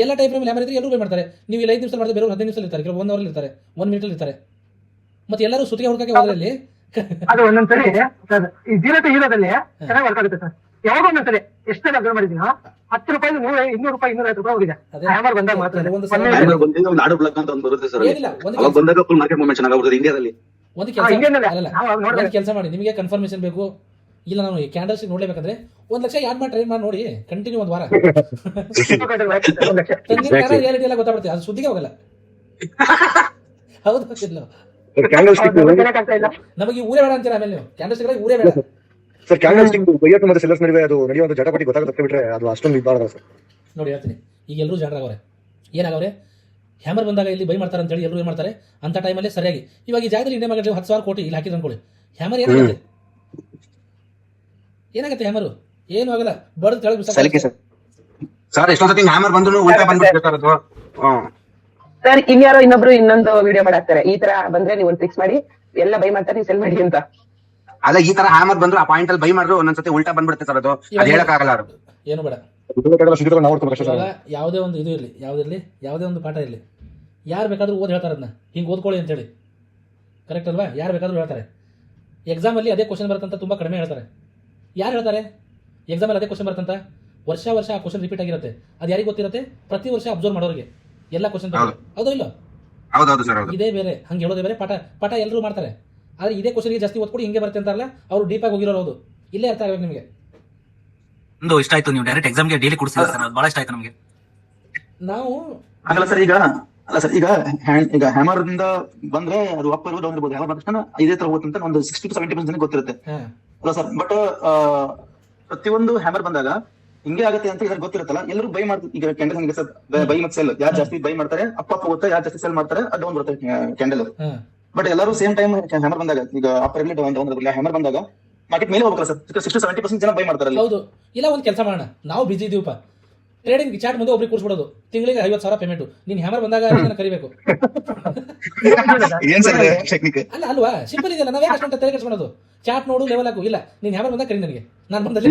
ಎಲ್ಲ ಟೈಮ್ ಫ್ರೇಮಲ್ಲಿ ಹ್ಯಾಮರ್ ಇದ್ದರೆ ಎಲ್ಲರೂ ಬೈ ಮಾಡ್ತಾರೆ. ನೀವು ಇಲ್ಲಿ 5 ನಿಮಿಷ ಮಾಡಿದ್ರೆ ಬೇರೆ 15 ನಿಮಿಷದಲ್ಲಿ ಇರ್ತಾರೆ, ಕೆಲವು 1 ಅವರಲ್ಲಿ ಇರ್ತಾರೆ, 1 ಮಿನಿಟಲ್ಲಿ ಇರ್ತಾರೆ. ಮತ್ತೆ ಎಲ್ಲರೂ ಸುತ್ತಿಗೆ ಹುಡುಕಕ್ಕೆ ಹೋದ್ರಲ್ಲಿ ಅದು ಒಂದೊಂದ್ಸರಿ ಜೀರೋ ಟು ಹೀರೋದಲ್ಲಿ ಚೆನ್ನಾಗಿ ವರ್ಕ್ ಆಗುತ್ತೆ ಸರ್. ಯಾವಾಗ ಒಂದೊಂದ್ಸರಿ ಎಷ್ಟೆಲ್ಲ ಅಬ್ಸರ್ವ್ ಮಾಡಿದೀನಿ, 10 ರೂಪಾಯಿ 200 ರೂಪಾಯಿ 250 ರೂಪಾಯಿ ಹೋಗಿದೆ ಹ್ಯಾಮರ್ ಬಂದಾಗ ಮಾತ್ರ. ಒಂದು ನಾಡು ಬ್ಲಾಕ್ ಅಂತ ಒಂದು ಬರುತ್ತೆ ಸರ್, ಏನಿಲ್ಲ, ಅವಾಗ ಬಂದಾಗ ಫುಲ್ ಮಾರ್ಕೆಟ್ ಮೂವ್ಮೆಂಟ್ ಚೆನ್ನಾಗಿ ಇಂಡಿಯಾದಲ್ಲಿ. ಒಂದು ಇಂಡಿಯನ್ನಲ್ಲಿ ಕೆಲಸ ಮಾಡಿ, ನಿಮಗೆ ಕನ್ಫರ್ಮೇಶನ್ ಬೇಕು ಇಲ್ಲ ನಾನು ಈ ಕ್ಯಾಂಡಲ್ಸ್ ನೋಡ್ಲೇಬೇಕಂದ್ರೆ 1 ಲಕ್ಷ ಯಾಡ್ ಮಾಡಿ ಟ್ರೈ ಮಾಡಿ ನೋಡಿ, ಕಂಟಿನ್ಯೂ 1 ವಾರ. ರಿಯಾಲಿಟಿ ಎಲ್ಲ ಗೊತ್ತಾಗ್ಬಿಡುತ್ತೆ, ಅದು ಸುದ್ದಿಗೆ ಹೋಗಲ್ಲ. ಹೌದು ಇಲ್ಲ, ಕ್ಯಾಂಡಲ್ಸ್ಟಿಕ್ ನಮಗೆ ಊರೇ ಬೇಡ ಅಂತೀರ ಆಮೇಲೆ ನೀವು. ಕ್ಯಾಂಡಲ್ಸ್ ಊರೇ ಬೇಡ ಸರ್. ಕ್ಯಾಂಡಲ್ಸ್ಟಿಕ್ ಬೈಯರ್ ಮತ್ತೆ ಸೆಲ್ಲರ್ಸ್ ನಡುವೆ ಅದು ನಡೆಯುವಂತ ಜಟಾಪಟಿ ಗೊತ್ತಾಗುತ್ತೆ ಬಿಟ್ರೆ ಅದು ಅಷ್ಟೊಂದು ಇದ್ದಾರ ಸರ್. ನೋಡಿ ಹೇಳ್ತೀನಿ, ಈಗ ಎಲ್ಲರೂ ಜನರಾಗವ್ರೆ, ಏನಾಗವ್ರೆ, ಹ್ಯಾಮರ್ ಬಂದಾಗ ಇಲ್ಲಿ ಬೈ ಮಾಡ್ತಾರೆ ಅಂತೇಳಿ ಎಲ್ಲರೂ ಏನು ಮಾಡ್ತಾರೆ ಅಂತ ಟೈಮಲ್ಲಿ ಸರಿಯಾಗಿ. ಇವಾಗ ಈ ಜಾಗದಲ್ಲಿ ಇಂಡಿಯಾ ಮಾರ್ಕೆಟ್ 10,000 ಕೋಟಿ ಇಲ್ಲಿ ಹಾಕಿದ್ರೆ ಅನ್ಕೊಳ್ಳಿ, ಹ್ಯಾಮರ್ ಏನಾಗುತ್ತೆ? ಏನಾಗುತ್ತೆ ಹ್ಯಾಮರು? ಏನು ಆಗಲ್ಲ, ಬಡದು ಕೆಳಗೆ ಸರ್ ಎಷ್ಟೊಂದ್ಸತಿ ಹ್ಯಾಮರ್ ಬಂದ್ರು ಉಲ್ಟಾ ಬಂದ್ಬಿಡ್ತಾರೆ ಅದು. ಸರ್ ಇನ್ಯಾರೋ ಇನ್ನೊಬ್ರು ಇನ್ನೊಂದು ವಿಡಿಯೋ ಮಾಡಾಕ್ತಾರೆ, ಈ ತರ ಬಂದ್ರೆ ನೀವು ಒಂದು ಫಿಕ್ಸ್ ಮಾಡಿ ಎಲ್ಲ ಬೈ ಮಾಡ್ತಾರೆ, ನೀವು ಸೆಲ್ ಮಾಡಿ ಅಂತ. ಅಲ್ಲ, ಈ ತರ ಹ್ಯಾಮರ್ ಬಂದ್ರು ಆ ಪಾಯಿಂಟ್ ಅಲ್ಲಿ ಬೈ ಮಾಡಿದ್ರು ಒಂದೊಂದ್ಸತಿ ಉಲ್ಟಾ ಬಂದ್ಬಿಡುತ್ತೆ ಸರ್, ಅದು ಹೇಳಕ್ಕಾಗಲ್ಲ. ಅದು ಏನು ಬೇಡ. ಇವಾಗ ಯಾವುದೇ ಒಂದು ಇದು ಇರಲಿ, ಯಾವುದಿರಲಿ, ಯಾವುದೇ ಒಂದು ಪಾಠ ಇರಲಿ, ಯಾರು ಬೇಕಾದ್ರೂ ಓದಿ ಹೇಳ್ತಾರೆ ಅದನ್ನ, ಹಿಂಗೆ ಓದ್ಕೊಳ್ಳಿ ಅಂತೇಳಿ, ಕರೆಕ್ಟ್ ಅಲ್ವಾ? ಯಾರು ಬೇಕಾದ್ರೂ ಹೇಳ್ತಾರೆ. ಎಕ್ಸಾಮಲ್ಲಿ ಅದೇ ಕ್ವಶನ್ ಬರುತ್ತಂತ ತುಂಬ ಕಡಿಮೆ ಹೇಳ್ತಾರೆ. ಯಾರು ಹೇಳ್ತಾರೆ ಎಕ್ಸಾಮಲ್ಲಿ ಅದೇ ಕ್ವಶನ್ ಬರುತ್ತಂತ? ವರ್ಷ ಆ ಕ್ವಶನ್ ರಿಪೀಟ್ ಆಗಿರುತ್ತೆ. ಅದು ಯಾರಿಗೆ ಗೊತ್ತಿರುತ್ತೆ? ಪ್ರತಿ ವರ್ಷ ಅಬ್ಸರ್ವ್ ಮಾಡೋರಿಗೆ ಎಲ್ಲ ಕ್ವಶನ್. ಹೌದೋ ಇಲ್ಲ? ಹೌದೌದು ಸರ್. ಇದೇ ಬೇರೆ, ಹಂಗೆ ಹೇಳೋದೇ ಬೇರೆ. ಪಾಠ ಎಲ್ಲರೂ ಮಾಡ್ತಾರೆ, ಆದರೆ ಇದೇ ಕ್ವಶನ್ಗೆ ಜಾಸ್ತಿ ಓದ್ಕೊಡಿ ಹಿಂಗೆ ಬರುತ್ತೆ ಅಂತಾರಲ್ಲ, ಅವರು ಡೀಪಾಗಿ ಹೋಗಿರೋರು. ಹೌದು, ಇಲ್ಲೇ ಅರ್ಥ ಆಗಬೇಕು ನಿಮಗೆ. ಒಂದು ಇಷ್ಟ ಆಯ್ತು, ನೀವು ಡೈರೆಕ್ಟ್ ಎಕ್ಸಾಮ್ಗೆ ಡೈಲಿ ಕೊಡ್ತೀರಾ ಸರ್, ಅದು ಬಹಳ ಇಷ್ಟ ಆಯ್ತು ನಮಗೆ. ನಾವು ಆಗಲ್ಲ ಸರ್. ಈಗ ಹ್ಯಾಮರ್ ಇಂದ ಬಂದ್ರೆ ಅದು ಅಪ್ ಇರ್ಬೋದು, ಡೌನ್ ಇರ್ಬೋದು, ಯಾವ ತಕ್ಷಣ ಇದೇ ತರ ಹೋಗುತ್ತೆ ಅಂತ ಒಂದು 60 to 70% ಜನಕ್ಕೆ ಗೊತ್ತಿರುತ್ತೆ ಅಲ್ಲ ಸರ್. ಬಟ್ ಪ್ರತಿಯೊಂದು ಹ್ಯಾಮರ್ ಬಂದಾಗ ಹಿಂಗೆ ಆಗುತ್ತೆ ಅಂತ ಇದ್ರಲ್ಲಿ ಗೊತ್ತಿರುತ್ತಲ್ಲ, ಎಲ್ಲರೂ ಬೈ ಮಾಡ್ತಾರೆ. ಈಗ ಕ್ಯಾಂಡಲ್ ಹಂಗೆ ಸರ್, ಬೈ ಮತ್ತು ಸೆಲ್ ಯಾರು ಜಾಸ್ತಿ ಬೈ ಮಾಡ್ತಾರೆ ಅಪ್ ಹೋಗುತ್ತೆ, ಯಾರು ಜಾಸ್ತಿ ಸೆಲ್ ಮಾಡ್ತಾರೆ ಅದು ಡೌನ್ ಬರುತ್ತೆ ಕ್ಯಾಂಡಲ್. ಬಟ್ ಎಲ್ಲರೂ ಸೇಮ್ ಟೈಮ್ ಹ್ಯಾಮರ್ ಬಂದಾಗ, ಈಗ ಅಪ್ ಇರಲಿ ಡೌನ್ ಇರಲಿ, ಹ್ಯಾಮರ್ ಬಂದಾಗ ಮಾರ್ಕೆಟ್ ಮೇಲೆ ಹೋಗಲ್ಲ ಸರ್. 60 to 70% ಜನ ಬೈ ಮಾಡ್ತಾರೆ. ಹೌದು. ಇಲ್ಲ, ಒಂದು ಕೆಲಸ ಮಾಡೋಣ, ನಾವು ಬಿಜಿ ಇದೀವಪ್ಪ, ಟ್ರೇಡಿಂಗ್ ಚಾಟ್ ಮುಂದೆ ಒಬ್ರಿಗೆ ಕೂರಿಸ್ಬಿಡೋದು, ತಿಂಗಳಿಗೆ 50,000 ಪೇಮೆಂಟ್. ನೀನ್ ಹ್ಯಾಮರ್ ಬಂದಾಗ ಕರಿಬೇಕು. ಅಲ್ಲ ಅಲ್ವಾ, ಸಿಂಪಲ್ ಇದೆಯಲ್ಲ, ನಾವೇ ಅಷ್ಟೊಂದು ತಲೆ ಕೆಡಿಸ್ಕೊಳ್ಳೋದು. ಚಾಟ್ ನೋಡು, ಲೆವೆಲ್ ಹಾಕು. ಇಲ್ಲ, ನೀನ್ ಹ್ಯಾಮರ್ ಬಂದಾಗ ಕರಿ ನನಗೆ, ನಾನು ಬಂದಲ್ಲಿ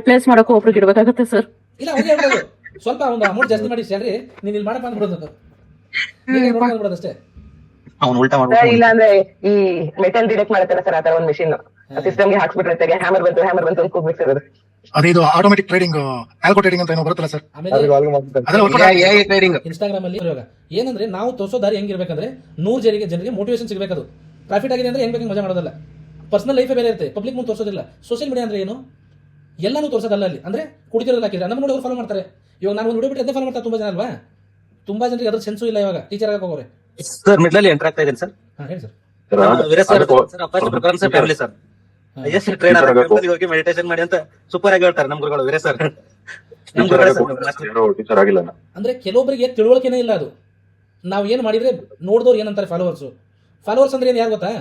ಪ್ಲೇಸ್ ಮಾಡಕ್ಕೂ ಒಬ್ರಿಗೆ ಇಡಬೇಕಾಗುತ್ತೆ ಸರ್. ಇಲ್ಲ, ಅವ್ರಿಗೆ ಹೇಳ್ಬೋದು ಸ್ವಲ್ಪ ಒಂದು ಅಮೌಂಟ್ ಜಾಸ್ತಿ ಮಾಡಿ ಸ್ಯಾಲ್ರಿ ನೀನ್ ಇಲ್ಲಿ ಮಾಡಪ್ಪ ಅಂದ್ಬಿಡೋದು, ನೋಡ್ಬಿಡೋದು ಅಷ್ಟೇ. ಇಲ್ಲ ಅಂದ್ರೆ ಈ ಮೆಟಲ್ ಡಿಟೆಕ್ಟ್ ಮಾಡುತ್ತಲ್ಲ ಸರ್, ಆತರ ಒಂದು ಮಿಷಿನ್ ಸಿಸ್ಟಮ್ಗೆ ಹಾಕ್ಸ್ಬಿಟ್ರೆ ಹ್ಯಾಮರ್ ಬಂತು ಅಂತ ಕೂಗ್ಬಿಡ್ತಿರೋದು. ಅದೇ ಇದು ಆಟೋಮೆಟಿಕ್ ಟ್ರೇಡಿಂಗ್, ಆಲ್ಗೋ ಟ್ರೇಡಿಂಗ್ ಅಂತ ಏನೋ ಬರುತ್ತಲ್ಲ ಸರ್. ಆಮೇಲೆ ಇನ್ಸ್ಟಾಗ್ರಾಮ್ ಅಲ್ಲಿ ಇವಾಗ ಏನಂದ್ರೆ ನಾವು ತೋರಿಸೋ ದಾರಿ ಹೆಂಗಿರ್ಬೇಕಂದ್ರೆ 100 ಜನರಿಗೆ ಮೋಟಿವೇಶನ್ ಸಿಗಬೇಕದು. ಪ್ರಾಫಿಟ್ ಆಗಿದೆ ಅಂದ್ರೆ ಹೆಂಗ್ ಬೇಕು ಮಜಾ ಮಾಡೋದಲ್ಲ. ಪರ್ಸನಲ್ ಲೈಫೇ ಬೇರೆ ಇರುತ್ತೆ, ಪಬ್ಲಿಕ್ ಮುಂದೆ ತೋರಿಸೋದಿಲ್ಲ. ಸೋಷಿಯಲ್ ಮೀಡಿಯಾ ಅಂದ್ರೆ ಏನು, ಎಲ್ಲಾನು ತೋರಿಸೋದಲ್ಲ ಅಲ್ಲಿ. ಅಂದ್ರೆ ಕುಡಿತಿರೋದು ಹಾಕಿದ್ರೆ ನಮ್ಮ ನೋಡಿ ಅವ್ರು ಫಾಲೋ ಮಾಡ್ತಾರೆ. ಇವಾಗ ನಾನು ಒಂದು ವಿಡಿಯೋ ಬಿಟ್ಟು ಅದೇ ಫಾಲೋ ಮಾಡ್ತಾರೆ ತುಂಬಾ ಜನ ಅಲ್ವಾ. ತುಂಬಾ ಜನರಿಗೆ ಅದ್ರ ಸೆನ್ಸು ಇಲ್ಲ. ಇವಾಗ ಟೀಚರ್ ಆಗಕ್ಕೆ ಹೋಗೋರೆ. ಸರ್ ಮಿಡ್ಲಲ್ಲಿ ಎಂಟರ್ ಆಗ್ತಾ ಇದ್ದೀನಿ ಸರ್. ಹೇಳಿ ಸರ್. ಹೋಗಿ ಮೆಡಿಟೇಷನ್ ಮಾಡಿ ಅಂತ ಸೂಪರ್ ಆಗಿ ಹೇಳ್ತಾರೆ ನಮ್ಮ ಗುರುಗಳು ವೀರೇ ಸರ್. ಅಂದ್ರೆ ಕೆಲವೊಬ್ಬರಿಗೆ ತಿಳುವಳಿಕೆನೇ ಇಲ್ಲ. ಅದು ನಾವು ಏನು ಮಾಡಿದ್ರೆ ನೋಡಿದವ್ರು ಏನಂತಾರೆ ಫಾಲೋವರ್ಸ್ ಅಂದ್ರೆ ಏನು ಯಾರು ಗೊತ್ತಾ?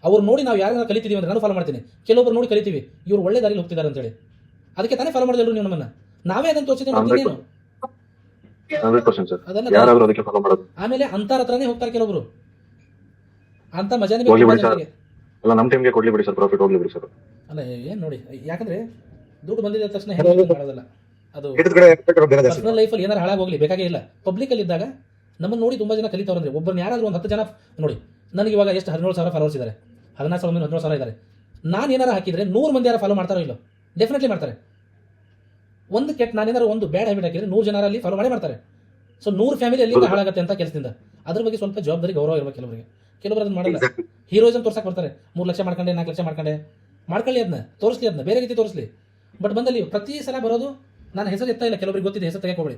ಅವ್ರು ನೋಡಿ ನಾವು ಯಾರನ್ನ ಕಲಿತೀವಿ ಅಂದ್ರೆ ನಾನು ಫಾಲೋ ಮಾಡ್ತೀನಿ. ಕೆಲವೊಬ್ರು ನೋಡಿ ಕಲಿತೀವಿ, ಇವ್ರು ಒಳ್ಳೆ ದಾರಿಲಿ ಹೋಗ್ತಿದ್ದಾರೆ ಅಂತೇಳಿ, ಅದಕ್ಕೆ ತಾನೇ ಫಾಲೋ ಮಾಡಿದ್ರು ನೀವು ನಮ್ಮನ್ನ. ನಾವೇ ಅದನ್ನ ತೋರಿಸಿದ್ರೆ ಮತ್ತೇನು. ಆಮೇಲೆ ಅಂತಾರ ಹತ್ರನೇ ಹೋಗ್ತಾರೆ ಕೆಲವೊಬ್ರು, ಅಂತ ಮಜಾನೇ ಅಲ್ಲ ನಮ್ಮ ಟೀಮ್ಗೆ ಕೊಡ್ಲಿ ಬಿಡಿ ಸರ್, ಪ್ರಾಫಿಟ್ ಹೋಗ್ಲಿ ಬಿಡಿ ಸರ್. ಅಲ್ಲ ಏನ್ ನೋಡಿ, ಯಾಕಂದ್ರೆ ದುಡ್ಡು ಬಂದಿದ ತಕ್ಷಣ ಮಾಡೋದಲ್ಲ. ಅದು ಪರ್ಸನಲ್ ಲೈಫಲ್ಲಿ ಏನಾರು ಹಾಳಾಗೋಗ್ಲಿ ಬೇಕಾಗೇ ಇಲ್ಲ. ಪಬ್ಲಿಕ್ ಅಲ್ಲಿ ಇದ್ದಾಗ ನಮ್ಮನ್ನು ನೋಡಿ ತುಂಬಾ ಜನ ಕಲಿತವ್ರಂದ್ರೆ, ಒಬ್ಬರನ್ನ ಯಾರಾದ್ರೂ ಒಂದು 10 ಜನ ನೋಡಿ. ನನಗೆ ಇವಾಗ ಎಷ್ಟು 17,000 ಫಾಲೋವರ್ಸ್ ಇದ್ದಾರೆ, 17,000 ಇದ್ದಾರೆ. ನಾನು ಏನಾರು ಹಾಕಿದ್ರೆ 100 ಮಂದಿ ಯಾರು ಫಾಲೋ ಮಾಡ್ತಾರೋ ಇಲ್ಲೋ? ಡೆಫಿನೆಟ್ಲಿ ಮಾಡ್ತಾರೆ. ಒಂದು ಕೆಟ್ಟ ನಾನೇನಾರು ಒಂದು ಬ್ಯಾಡ್ ಹ್ಯಾಬಿಟ್ ಹಾಕಿದ್ರೆ 100 ಜನ ಅಲ್ಲಿ ಫಾಲೋ ಮಾಡ್ತಾರೆ. ಸೊ 100 ಫ್ಯಾಮಿಲಿ ಅಲ್ಲಿ ಹಾಳಾಗುತ್ತೆ ಅಂತ ಕೆಲಸದಿಂದ. ಅದ್ರ ಬಗ್ಗೆ ಸ್ವಲ್ಪ ಜವಾಬ್ದಾರಿ, ಗೌರವ ಇರಬೇಕು ಕೆಲವರಿಗೆ. ಕೆಲವರು ಅದನ್ನ ಮಾಡಲ್ಲ, ಹೀರೋಯಿಸಮ್ ತೋರ್ಸಕ್ ಬರ್ತಾರೆ. 3 ಲಕ್ಷ ಮಾಡ್ಕೊಂಡೆ, 4 ಲಕ್ಷ ಮಾಡ್ಕೊಳ್ಳಿ, ಅದನ್ನ ತೋರಿಸ್ಲಿ, ಅದನ್ನ ಬೇರೆ ರೀತಿ ತೋರಿಸ್ಲಿ. ಬಟ್ ಬಂದಲ್ಲಿ ಪ್ರತಿ ಸಲ ಬರೋದು ನಾನು ಹೆಸರು ಎತ್ತಾ ಇಲ್ಲ, ಕೆಲವರಿಗೆ ಗೊತ್ತಿದೆ, ಹೆಸರು ತೆಗೆಕೋಬೇಡಿ.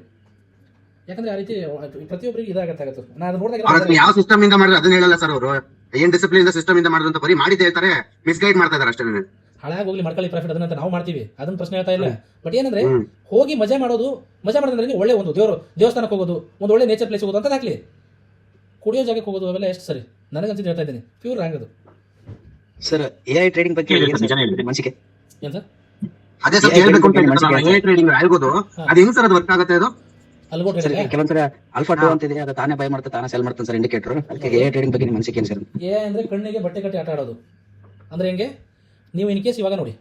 ಯಾಕಂದ್ರೆ ಆ ರೀತಿ ಪ್ರತಿಯೊಬ್ಬರಿಗೆ ಇದಾಗತ್ತೆ. ನಾನು ನೋಡಿದಾಗ ಯಾವ ಸಿಸ್ಟಮ್ ಇಂದ ಮಾಡಿದ್ರೆ ಅದನ್ನ ಹೇಳಲ್ಲ ಸರ್ ಅವರು. ಏನ್ ಡಿಸಿಪ್ಲಿನ್ ಸಿಸ್ಟಮ್ ಇಂದ ಮಾಡಿದ್ರು ಅಂತ ಬರೀ ಮಾಡಿದ್ದೆ ಹೇಳ್ತಾರೆ, ಮಿಸ್ಗೈಡ್ ಮಾಡ್ತಾ ಇದಾರೆ ಅಷ್ಟೇ. ಹಾಳಾಗಿ ಹೋಗ್ಲಿ ಮಾಡ್ಕೊಳ್ಳಿ ಪ್ರಾಫಿಟ್ ಅದನ್ನ ನಾವು ಮಾಡ್ತೀವಿ, ಅದನ್ನ ಪ್ರಶ್ನೆ ಹೇಳ್ತಾ ಇಲ್ಲ. ಬಟ್ ಏನಂದ್ರೆ ಹೋಗಿ ಮಜಾ ಮಾಡೋದಂದ್ರೆ ನೀವು ಒಳ್ಳೆ ಒಂದು ದೇವಸ್ಥಾನಕ್ಕೆ ಹೋಗೋದು, ಒಂದು ಒಳ್ಳೆ ನೇಚರ್ ಪ್ಲೇಸ್ ಹೋಗೋದು ಅಂತ ಹಾಕ್ಲಿ. ಕುಡಿಯೋ ಜಾಗಕ್ಕೆ ಹೋಗೋದು ಅವೆಲ್ಲ ಎಷ್ಟು ಸರಿ ನನಗಂತ ಹೇಳ್ತಾ ಇದ್ದೀನಿ, ಪ್ಯೂರ್ ರಾಂಗ್ ಅದು. ಸರ್ AI ಟ್ರೇಡಿಂಗ್ ಬಗ್ಗೆ ಮನಸ್ಸಿಗೆ ಏನ್ ಸರ್ ಅದೇ ಸರ್ ಹೇಳ್ಬೇಕು ಅಂತ ಹೇಳಿದ್ರೆ ಟ್ರೇಡಿಂಗ್ ಆಗೋದು ಅದು ಹೆಂಗ್ ಸರ್ ಅದು ವರ್ಕ್ ಆಗುತ್ತೆ? ಅದು ಅಲ್ಗೋ ಟ್ರೇಡಿಂಗ್ ಕೆಲವೊಂದ್ಸಲ ಆಲ್ಫಾ 2 ಅಂತ ಇದೆ, ಅದು ತಾನೇ ಬೈ ಮಾಡ್ತಾ ತಾನೇ ಸೆಲ್ ಮಾಡ್ತಾನೆ ಸರ್ ಇಂಡಿಕೇಟರ್. ಅದಕ್ಕೆ AI ಟ್ರೇಡಿಂಗ್ ಬಗ್ಗೆ ನಿಮ್ಮ ಮನಸ್ಸಿಗೆ ಏನು ಸರ್? ಎ ಅಂದ್ರೆ ಕಣ್ಣಿಗೆ ಬಟ್ಟೆ ಕಟ್ಟಿ ಆಟ ಆಡೋದು ಅಂದ್ರೆ ಹೆಂಗೆ? ನೀವು ಇನ್ ಕೇಸ್ ಇವಾಗ ನೋಡಿ,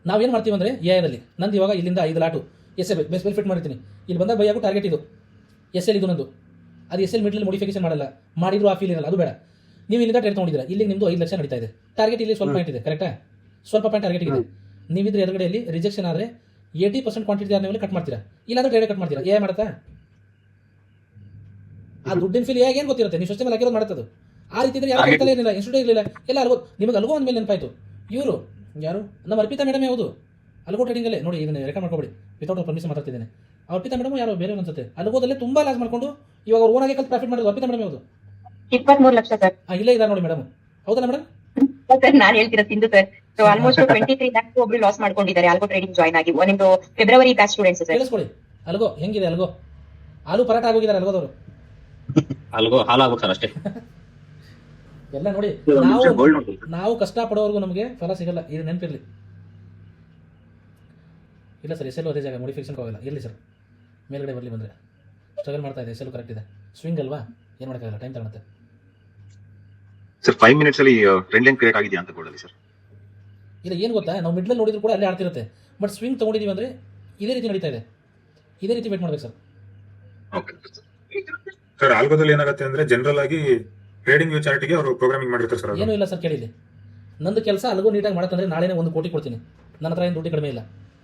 ನಾವೇನು ಮಾಡ್ತೀವಿ ಅಂದರೆ ಎದಲ್ಲಿ ನಂದು ಇವಾಗ ಇಲ್ಲಿಂದ 5 ಲಾಟು SL ಬೆಸ್ಟ್ ಬೆನಿಫಿಟ್ ಮಾಡಿರ್ತೀನಿ. ಇಲ್ಲಿ ಬಂದಾಗ ಬೈಯಾಗೂ ಟಾರ್ಗೆಟ್ ಇದು SL ಇದು ನಂದು. ಅದು SL ಮಿಡ್ಲಲ್ಲಿ ಮಾಡಿಫಿಕೇಶನ್ ಮಾಡಲ್ಲ, ಮಾಡಿದ್ರು ಆ ಫೀಲ್ ಇರಲ್ಲ, ಅದು ಬೇಡ. ನೀವು ಇಲ್ಲಿಂದ ಟ್ರೇಡ್ ತೊಗೊಂಡಿದ್ದೀರಾ, ಇಲ್ಲಿ ನಿಮ್ಮದು 5 ಲಕ್ಷ ನಡೀತಾ ಇದೆ, ಟಾರ್ಗೆಟ್ ಇಲ್ಲಿ ಸ್ವಲ್ಪ ಪಾಯಿಂಟ್ ಇದೆ, ಕರೆಕ್ಟಾ? ಸ್ವಲ್ಪ ಪಾಯಿಂಟ್ ಟಾರ್ಗೆಟ್ ಇದೆ. ನೀವಿದ್ರೆ ಎದುರುಗಡೆಯಲ್ಲಿ ರಿಜೆಕ್ಷನ್ ಆದರೆ 80% ಕ್ವಾಂಟಿಟಿ ಆದಮೇಲೆ ಕಟ್ ಮಾಡ್ತೀರಾ, ಇಲ್ಲಾಂದ್ರೆ ಟ್ರೇಡ್ ಕಟ್ ಮಾಡ್ತೀರಾ. ಏ ಮಾಡುತ್ತಾ? ಆ ದುಡ್ಡಿನ ಫೀಲ್ ಏನು ಗೊತ್ತಿರುತ್ತೆ, ನೀವು ಸಿಸ್ಟಮ್ ಹಾಕಿರೋದು ಮಾಡುತ್ತದು. ಆ ರೀತಿ ಇದ್ರೆ ಯಾರು ಕಲಿತಲೇ ಏನಿಲ್ಲ, ಇನ್ಸ್ಟಿಟ್ಯೂಟ್ ಇರಲಿಲ್ಲ, ಎಲ್ಲ ಅಲ್ಗೋ. ನಿಮಗೆ ಅಲ್ಗೋ ಅಂದಮೇಲೆ ನೆನಪಾಯಿತು, ಇವರು ಯಾರು ನಮ್ಮ ಅರ್ಪಿತಾ ಮೇಡಮ್ ಯಾವುದು ಅಲ್ಗೋ ಟ್ರೇಡಿಂಗಲ್ಲೇ ನೋಡಿ, ಇದನ್ನು ರೆಕಾರ್ಡ್ ಮಾಡ್ಕೊಬೇಡಿ, ವಿತೌಟ್ ಪರ್ಮಿಷನ್ ಮಾತಾಡ್ತಿದ್ದೇನೆ. ಅರ್ಪಿತಾ ಮೇಡಮ್ ಯಾರು ಬೇರೆ ಅನ್ಸುತ್ತೆ, ಅಲ್ಗೋದಲ್ಲೇ ತುಂಬಾ ಲಾಸ್ ಮಾಡ್ಕೊಂಡು ಇವಾಗ ಅವ್ರು ಓನಾಗಿ ಕಲ್ತು ಪ್ರಾಫಿಟ್ ಮಾಡೋದು. ಅರ್ಪಿತಾ ಮೇಡಮ್ ಯಾವುದು? 23 ಲಕ್ಷ ಸರ್. ಇಲ್ಲೇ ಇದ್ದಾರೆ ನೋಡಿ ಮೇಡಮ್, ಹೌದಾ ಮೇಡಮ್? ಸರ್ ನಾನು ಹೇಳ್ತಿರೋ Sindhu sir, so almost 23 lakhs ಒಬ್ರು ಲಾಸ್ ಮಾಡ್ಕೊಂಡಿದ್ದಾರೆ ಆಲ್ಗೋ ಟ್ರೇಡಿಂಗ್ ಜಾಯ್ನ್ ಆಗಿ. ನಿಮ್ದು ಫೆಬ್ರವರಿ ಬ್ಯಾಚ್ ಸ್ಟೂಡೆಂಟ್ಸ್ ಸರ್. ಕೇಳಿಸ್ಕೊಳ್ಳಿ, ಅಲ್ಗೋ ಹೆಂಗಿದೆ? ಅಲ್ಗೋ ಆಲೂ ಪರಾಟ ಆಗೋಗಿದ್ದಾರೆ ಅಲ್ಗೋದವರು. ಅಲ್ಗೋ ಹಾಲಾಗ್ಬೇಕು ಸರ್ ಅಷ್ಟೇ. ಎಲ್ಲ ನೋಡಿ, ನಾವು ಕಷ್ಟಪಡೋವರೆಗೂ ನಮಗೆ ಫಲ ಸಿಗಲ್ಲ, ಇದು ನೆನಪಿರಲಿ. ಇಲ್ಲ ಸರ್, SL ಅದೇ ಜಾಗ ಮಾಡಿಫಿಕೇಶನ್ ಹೋಗಲ್ಲ. ಇರಲಿ ಸರ್, ಮೇಲ್ಗಡೆ ಬರಲಿ ಬಂದರೆ ಸ್ಟ್ರಗಲ್ ಮಾಡ್ತಾ ಇದೆ. SL ಕರೆಕ್ಟ್ ಇದೆ, ಸ್ವಿಂಗ್ ಅಲ್ವಾ, ಏನು ಮಾಡೋಕ್ಕಾಗಲ್ಲ, ಟೈಮ್ ತಗೊಳುತ್ತೆ ಸರ್. 5 ಮಿನಿಟ್ಸ್ ಅಲ್ಲಿ ಟ್ರೆಂಡ್ ಲೈನ್ ಕ್ರಿಯೇಟ್ ಆಗಿದೆಯಾ ಅಂತ ಗೋಲ್ಡಲ್ಲಿ ಸರ್? ಇಲ್ಲ, ಏನು ಗೊತ್ತಾ, ನಾವು ಮಿಡ್ಲಲ್ಲಿ ನೋಡಿದ್ರು ಕೂಡ ಅಲ್ಲೇ ಆಡ್ತಿರುತ್ತೆ. ಬಟ್ ಸ್ವಿಂಗ್ ತೊಗೊಂಡಿದ್ದೀವಿ ಅಂದರೆ ಇದೇ ರೀತಿ ನಡೀತಾ ಇದೆ, ಇದೇ ರೀತಿ ವೇಟ್ ಮಾಡ್ಬೇಕು ಸರ್. Okay sir. ಆಲ್ಗೋದಲ್ಲಿ ಏನಾಗುತ್ತೆ ಅಂದ್ರೆ ಜನರಲ್ ಆಗಿ ಟ್ರೇಡಿಂಗ್ ವ್ಯೂ ಚಾರ್ಟ್ಗೆ ಅವರು ಪ್ರೋಗ್ರಾಮಿಂಗ್ ಮಾಡಿರ್ತಾರೆ ಸರ್. ಏನೂ ಇಲ್ಲ ಸರ್, ಕೇಳಿಲ್ಲ. ನಂದು ಕೆಲಸ ಅಲ್ಗೋ ನೀಟಾಗಿ ಮಾಡತ್ತಂದ್ರೆ ನಾಳೆನೇ 1 ಕೋಟಿ ಕೊಡ್ತೀನಿ. ನನ್ನ ಹತ್ರ ಏನು ದುಡ್ಡು ಕಡಿಮೆ ಇಲ್ಲ,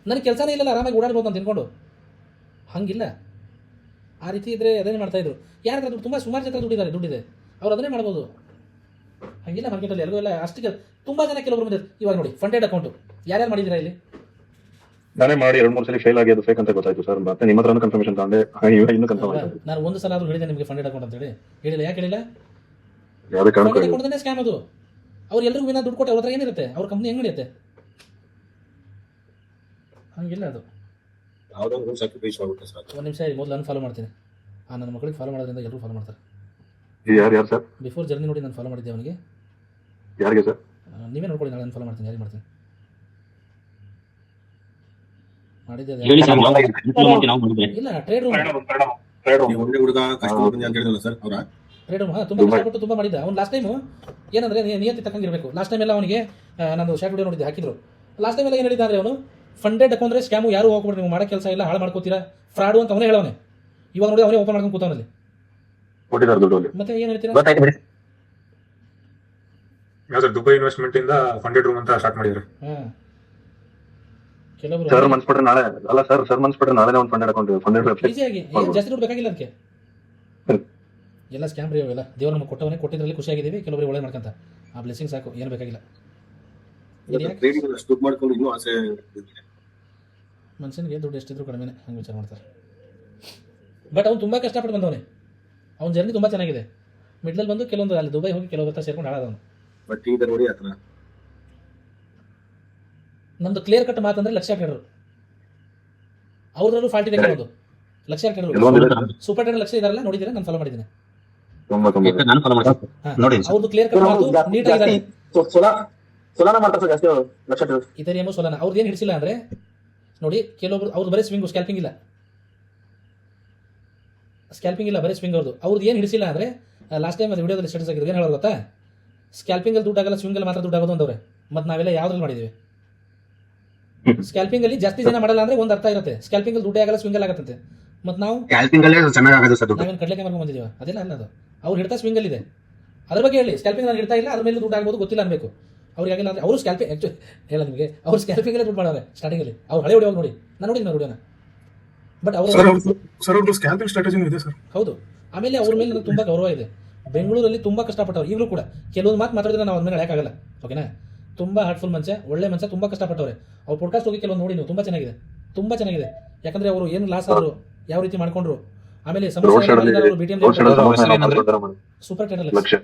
ನನಗೆ ಕೆಲಸನೇ ಇಲ್ಲ, ಆರಾಮಾಗಿ ಓಡಾಡ್ಬೋದು ಅಂತ ತಿನ್ಕೊಂಡು. ಹಂಗಿಲ್ಲ, ಆ ರೀತಿ ಇದ್ರೆ ಅದೇನೇ ಮಾಡ್ತಾಯಿದ್ರು. ಯಾರ ಹತ್ರ ದುಡ್ಡು, ತುಂಬ ಸುಮಾರು ಜನ ದುಡ್ಡಿದ್ದಾರೆ, ದುಡ್ಡಿದೆ, ಅವ್ರು ಅದನ್ನೇ ಮಾಡ್ಬೋದು. ಹಂಗಿಲ್ಲ ಮಾರ್ಕೆಟಲ್ಲಿ ಎಲ್ಲೋ ಎಲ್ಲ ಅಷ್ಟಕ್ಕೆ ತುಂಬ ಜನ ಕೆಲವರು ಬಂದಿದ್ದಾರೆ. ಇವಾಗ ನೋಡಿ, ಫಂಡೆಡ್ ಅಕೌಂಟು ಯಾರ್ಯಾರು ಮಾಡಿದ್ದೀರಾ ಇಲ್ಲಿ? ನಾನೇ ಮಾಡಿ 2-3 ಸಲ ಫೇಲ್ ಆಗಿ ಅದು ಫೇಕ್ ಅಂತ ಗೊತ್ತಾಯ್ತು ಸರ್. ಮತ್ತೆ ನಿಮ್ಮ ಹತ್ರ ಕನ್ಫರ್ಮೇಷನ್ ತಗೊಂಡೆ, ಇನ್ನೂ ಕನ್ಫರ್ಮ್ ಆಯ್ತು. ನಾನು ಒಂದು ಸಲ ಆದರೂ ಹೇಳಿದೆ ನಿಮಗೆ ಫಂಡೆಡ್ ಅಕೌಂಟ್ ಅಂತ ಹೇಳಿ, ಹೇಳಿಲ್ಲ. ಯಾಕೆ ಹೇಳಿಲ್ಲ? ಯಾವುದೇ ಕಾರಣಕ್ಕೂ ಫಂಡೆಡ್ ಅಕೌಂಟ್ ಸ್ಕ್ಯಾಮ್ ಅದು. ಅವ್ರು ಎಲ್ಲರಿಗೂ ವಿನ ದುಡ್ಡು ಕೊಟ್ಟು ಅವ್ರ ಹತ್ರ ಏನಿರುತ್ತೆ, ಅವ್ರ ಕಂಪ್ನಿ ಹೆಂಗೆ ನಡೆಯುತ್ತೆ? ಹಂಗಿಲ್ಲ ಅದು. ಒಂದು ನಿಮಿಷ ಮೊದಲು ನಾನು ಫಾಲೋ ಮಾಡ್ತೀನಿ. ನನ್ನ ಮಕ್ಕಳಿಗೆ ಫಾಲೋ ಮಾಡೋದ್ರಿಂದ ಎಲ್ಲರೂ ಫಾಲೋ ಮಾಡ್ತಾರೆ. ಯಾರು ಸರ್? ಬಿಫೋರ್ ಜರ್ನಿ ನೋಡಿ ನಾನು ಫಾಲೋ ಮಾಡಿದ್ದೆ ಅವನಿಗೆ. ಯಾರಿಗೆ ಸರ್? ನೀವೇ ನೋಡ್ಕೊಳ್ಳಿ, ನಾನು ಫಾಲೋ ಮಾಡ್ತೀನಿ. ಯಾರಿಗೆ ಮಾಡ್ತೀನಿ ಮಾಡಿದ್ದೆ ಇಲ್ಲ, ಟ್ರೇಡ್ ರೂಮ್ ಟ್ರೇಡ್ ರೂಮ್ ತುಂಬ ಕಷ್ಟಪಟ್ಟು ತುಂಬ ಮಾಡಿದ್ದ ಅವ್ನು. ಲಾಸ್ಟ್ ಟೈಮು ಏನಂದರೆ ನಿಯತಿ ತಕ್ಕಂಗಿರಬೇಕು. ಲಾಸ್ಟ್ ಟೈಮ್ ಎಲ್ಲ ಅವನಿಗೆ ನಾನು ಶಾರ್ಟ್ ವಿಡಿಯೋ ನೋಡಿದ್ದೆ, ಹಾಕಿದ್ರು. ಲಾಸ್ಟ್ ಟೈಮ್ ಎಲ್ಲ ಏನು ಹೇಳಿದ್ದ ಅಂದರೆ ಅವನು ಫಂಡೆಡ್ ಅಕೌಂಟ್ ಅಂದರೆ ಸ್ಕ್ಯಾಮು, ಯಾರು ಹೋಗ್ಬಿಡ್ರಿ, ನೀವು ಮಾಡೋ ಕೆಲಸ ಇಲ್ಲ, ಹಾಳು ಮಾಡ್ಕೋತೀರಾ, ಫ್ರಾಡು ಅಂತ ಅವನೇ ಹೇಳೋನೆ. ಇವಾಗ ನೋಡಿ ಅವನೇ ಓಪನ್ ಮಾಡ್ಕೊಂಡು ಕೂತವನಲ್ಲಿ. ಮತ್ತೆ ಏನು ಹೇಳ್ತೀರಾ? ದುಬೈ ಇನ್ವೆಸ್ಟ್ಮೆಂಟ್ ಇಂದ ಫಂಡೆಡ್ ರೂಮ್ ಅಂತ ಸ್ಟಾರ್ಟ್ ಮಾಡಿದ್ರು. ಕೆಲವರು ಸರ್ ಮನ್ಸ್ಬಿಟ್ರೆ ನಾಳೆ ಅಲ್ಲ ಸರ್, ಸರ್ ಮನ್ಸ್ಬಿಟ್ರೆ ನಾಳೆ ಒಂದು ಫಂಡೆಡ್ ಅಕೌಂಟ್ ಫಂಡೆಡ್ ವೆಬ್ಸೈಟ್ ಈಸಿಯಾಗಿ ಜಾಸ್ತಿ ದುಡ್ಡು ಬೇಕಾಗಿಲ್ಲ ಅದಕ್ಕೆ. ಎಲ್ಲ ಸ್ಕ್ಯಾಮ್ ರೀ ಅವೆಲ್ಲ. ದೇವರು ನಮಗೆ ಕೊಟ್ಟವನೇ, ಕೊಟ್ಟಿದ್ರಲ್ಲಿ ಖುಷಿಯಾಗಿದ್ದೀವಿ. ಕೆಲವರಿಗೆ ಒಳ್ಳೆ ಮಾಡ್ಕೊಂತ ಆ ಬ್ಲೆಸ್ಸಿಂಗ್ ಸಾಕು, ಏನು ಬೇಕಾಗಿಲ್ಲ. ಮನುಷ್ಯನಿಗೆ ದುಡ್ಡು ಎಷ್ಟಿದ್ರು ಕಡಿಮೆನೆ, ಹಂಗೆ ವಿಚಾರ ಮಾಡ್ತಾರೆ. ಬಟ್ ಅವ್ನು ತುಂಬ ಕಷ್ಟಪಟ್ಟು ಬಂದವನೇ, ಅವ್ನ ಜರ್ನಿ ತುಂಬ ಚೆನ್ನಾಗಿದೆ. ಮಿಡ್ಲಲ್ಲಿ ಬಂದು ಕೆಲವೊಂದು ಅಲ್ಲಿ ದುಬೈ ಹೋಗಿ ಕೆಲವೊಂದು ಹತ್ರ ಸೇರ್ಕೊಂಡು ಹಾಳಾದವನು. ನಮ್ದು ಕ್ಲಿಯರ್ ಕಟ್ ಮಾತಂದ್ರೆ ಲಕ್ಷ ಟ್ರೇಡರ್, ಅವ್ರದ್ರಲ್ಲೂ ಫಾಲ್ಟ್ ಇದೆ. ಕೆಲವೊಂದು ಲಕ್ಷ ಟ್ರೇಡರ್, ಸೂಪರ್ ಟ್ರೇಡರ್ ಲಕ್ಷ ಇದಾರಲ್ಲ, ನೋಡಿದ್ದೀರಾ? ನಾನು ಫಾಲೋ ಮಾಡಿದ್ದೀನಿ ನೋಡಿ ಅವ್ರದ್ದು ಕ್ಲಿಯರ್ ಕಟ್ ಮಾತು ನೀಟಾಗಿ. ಸೊಲಾನ ಮಾಡ್ತಾರೆ ಸರ್ ಜಾಸ್ತಿ ಲಕ್ಷ. ಇಥೇರಿಯಮ್ ಸೊಲಾನ ಅವ್ರದ್ದು ಏನು ಹಿಡಿಸಿಲ್ಲ ಅಂದರೆ ನೋಡಿ, ಕೆಲವೊಬ್ರು ಅವ್ರದ್ದು ಬರೀ ಸ್ವಿಂಗು, ಸ್ಕ್ಯಾಲ್ಪಿಂಗ್ ಇಲ್ಲ, ಬರೀ ಸ್ವಿಂಗ್ ಅವ್ರದ್ದು ಏನು ಹಿಡಿಸಿಲ್ಲ ಅಂದರೆ ಲಾಸ್ಟ್ ಟೈಮ್ ಅದು ವಿಡಿಯೋದಲ್ಲಿ ಸ್ಟೇಟಸ್ ಆಗಿದ್ದು ಏನು ಹೇಳೋದು ಗೊತ್ತಾ? ಸ್ಕ್ಯಾಲ್ಪಿಂಗಲ್ಲಿ ದುಡ್ಡು ಆಗಲ್ಲ, ಸ್ವಿಂಗಲ್ಲಿ ಮಾತ್ರ ದುಡ್ಡು ಆಗೋದು ಅಂದವ್ರೆ. ಮತ್ತು ನಾವೆಲ್ಲ ಯಾವ್ದ್ರಲ್ಲಿ ಮಾಡಿದ್ದೀವಿ? ಸ್ಕ್ಯಾಲ್ಪಿಂಗಲ್ಲಿ ಜಾಸ್ತಿ ಜನ ಮಾಡಲ್ಲ ಅಂದರೆ ಒಂದು ಅರ್ಥ ಇರುತ್ತೆ, ಸ್ಕ್ಯಾಲ್ಪಿಂಗಲ್ಲಿ ದುಡ್ಡೇ ಆಗಲ್ಲ, ಸ್ವಿಂಗಲ್ಲಿ ಆಗತ್ತಂತೆ. ಮತ್ತು ನಾವು ನಾವೇನು ಕಡಲೆಕಾಯಿ ಮಾಡ್ಕೊಂಡು ಬಂದಿದ್ದೀವ? ಅದೆಲ್ಲ ಅಲ್ಲ, ಅದು ಅವ್ರು ಹಿಡ್ತಾ ಸ್ವಿಂಗಲ್ಲಿದೆ. ಅದ್ರ ಬಗ್ಗೆ ಹೇಳಿ. ಸ್ಕ್ಯಾಲ್ಪಿಂಗ್ ನಾನು ಹಿಡ್ತಾ ಇಲ್ಲ, ಅದ್ರ ಮೇಲೆ ದುಡ್ಡು ಆಗ್ಬೋದು, ಗೊತ್ತಿಲ್ಲ ಅನ್ಬೇಕು ಅವ್ರಿಗಾಗಿಲ್ಲ. ಅಂದರೆ ಅವರು ಸ್ಕ್ಯಾಲ್ಪಿಂಗ್ ಆ್ಯಕ್ಚುಲಿ ಹೇಳ ನಿಮಗೆ, ಅವ್ರು ಸ್ಕ್ಯಾಲ್ಪಿಂಗಲ್ಲೇ ದುಡ್ಡು ಮಾಡೋರೆ ಸ್ಟಾರ್ಟಿಂಗಲ್ಲಿ. ಅವ್ರು ಹಳೆ ಹೊಡಿಯೋದು ನೋಡಿ, ನಾನು ನೋಡಿದ್ದೀನಿ ವಿಡಿಯೋನ. ಬಟ್ ಅವರು ಸ್ಕ್ಯಾಲ್ಪಿಂಗ್ ಸ್ಟ್ರಾಟಜಿ ಇದೆ ಸರ್. ಹೌದು. ಆಮೇಲೆ ಅವ್ರ ಮೇಲೆ ನನಗೆ ತುಂಬ ಗೌರವ ಇದೆ. ಬೆಂಗಳೂರಲ್ಲಿ ತುಂಬ ಕಷ್ಟಪಟ್ಟವ್ರು, ಈಗಲೂ ಕೂಡ ಕೆಲವೊಂದು ಮಾತು ಮಾತಾಡಿದ್ರೆ ನಾವು ಅವ್ರ ಮೇಲೆ ಹೇಳಕ್ಕಾಗಲ್ಲ. ಓಕೆನಾ? ತುಂಬ ಹಾರ್ಟ್ಫುಲ್ ಮನುಷ್ಯ, ಒಳ್ಳೆ ಮನುಷ್ಯ, ತುಂಬ ಕಷ್ಟಪಟ್ಟವ್ರೆ. ಅವ್ರ ಪಾಡ್ಕಾಸ್ಟ್ ಹೋಗಿ ಕೆಲವೊಂದು ನೋಡಿ ನೀವು, ತುಂಬ ಚೆನ್ನಾಗಿದೆ, ತುಂಬ ಚೆನ್ನಾಗಿದೆ. ಯಾಕಂದರೆ ಅವರು ಏನು ಲಾಸ್ ಆದರು, ಯಾವ ರೀತಿ ಮಾಡ್ಕೊಂಡ್ರು, ಆಮೇಲೆ ಸಮಸ್ಯೆ BTM ಸೂಪರ್ ಟ್ರೇಡರ್.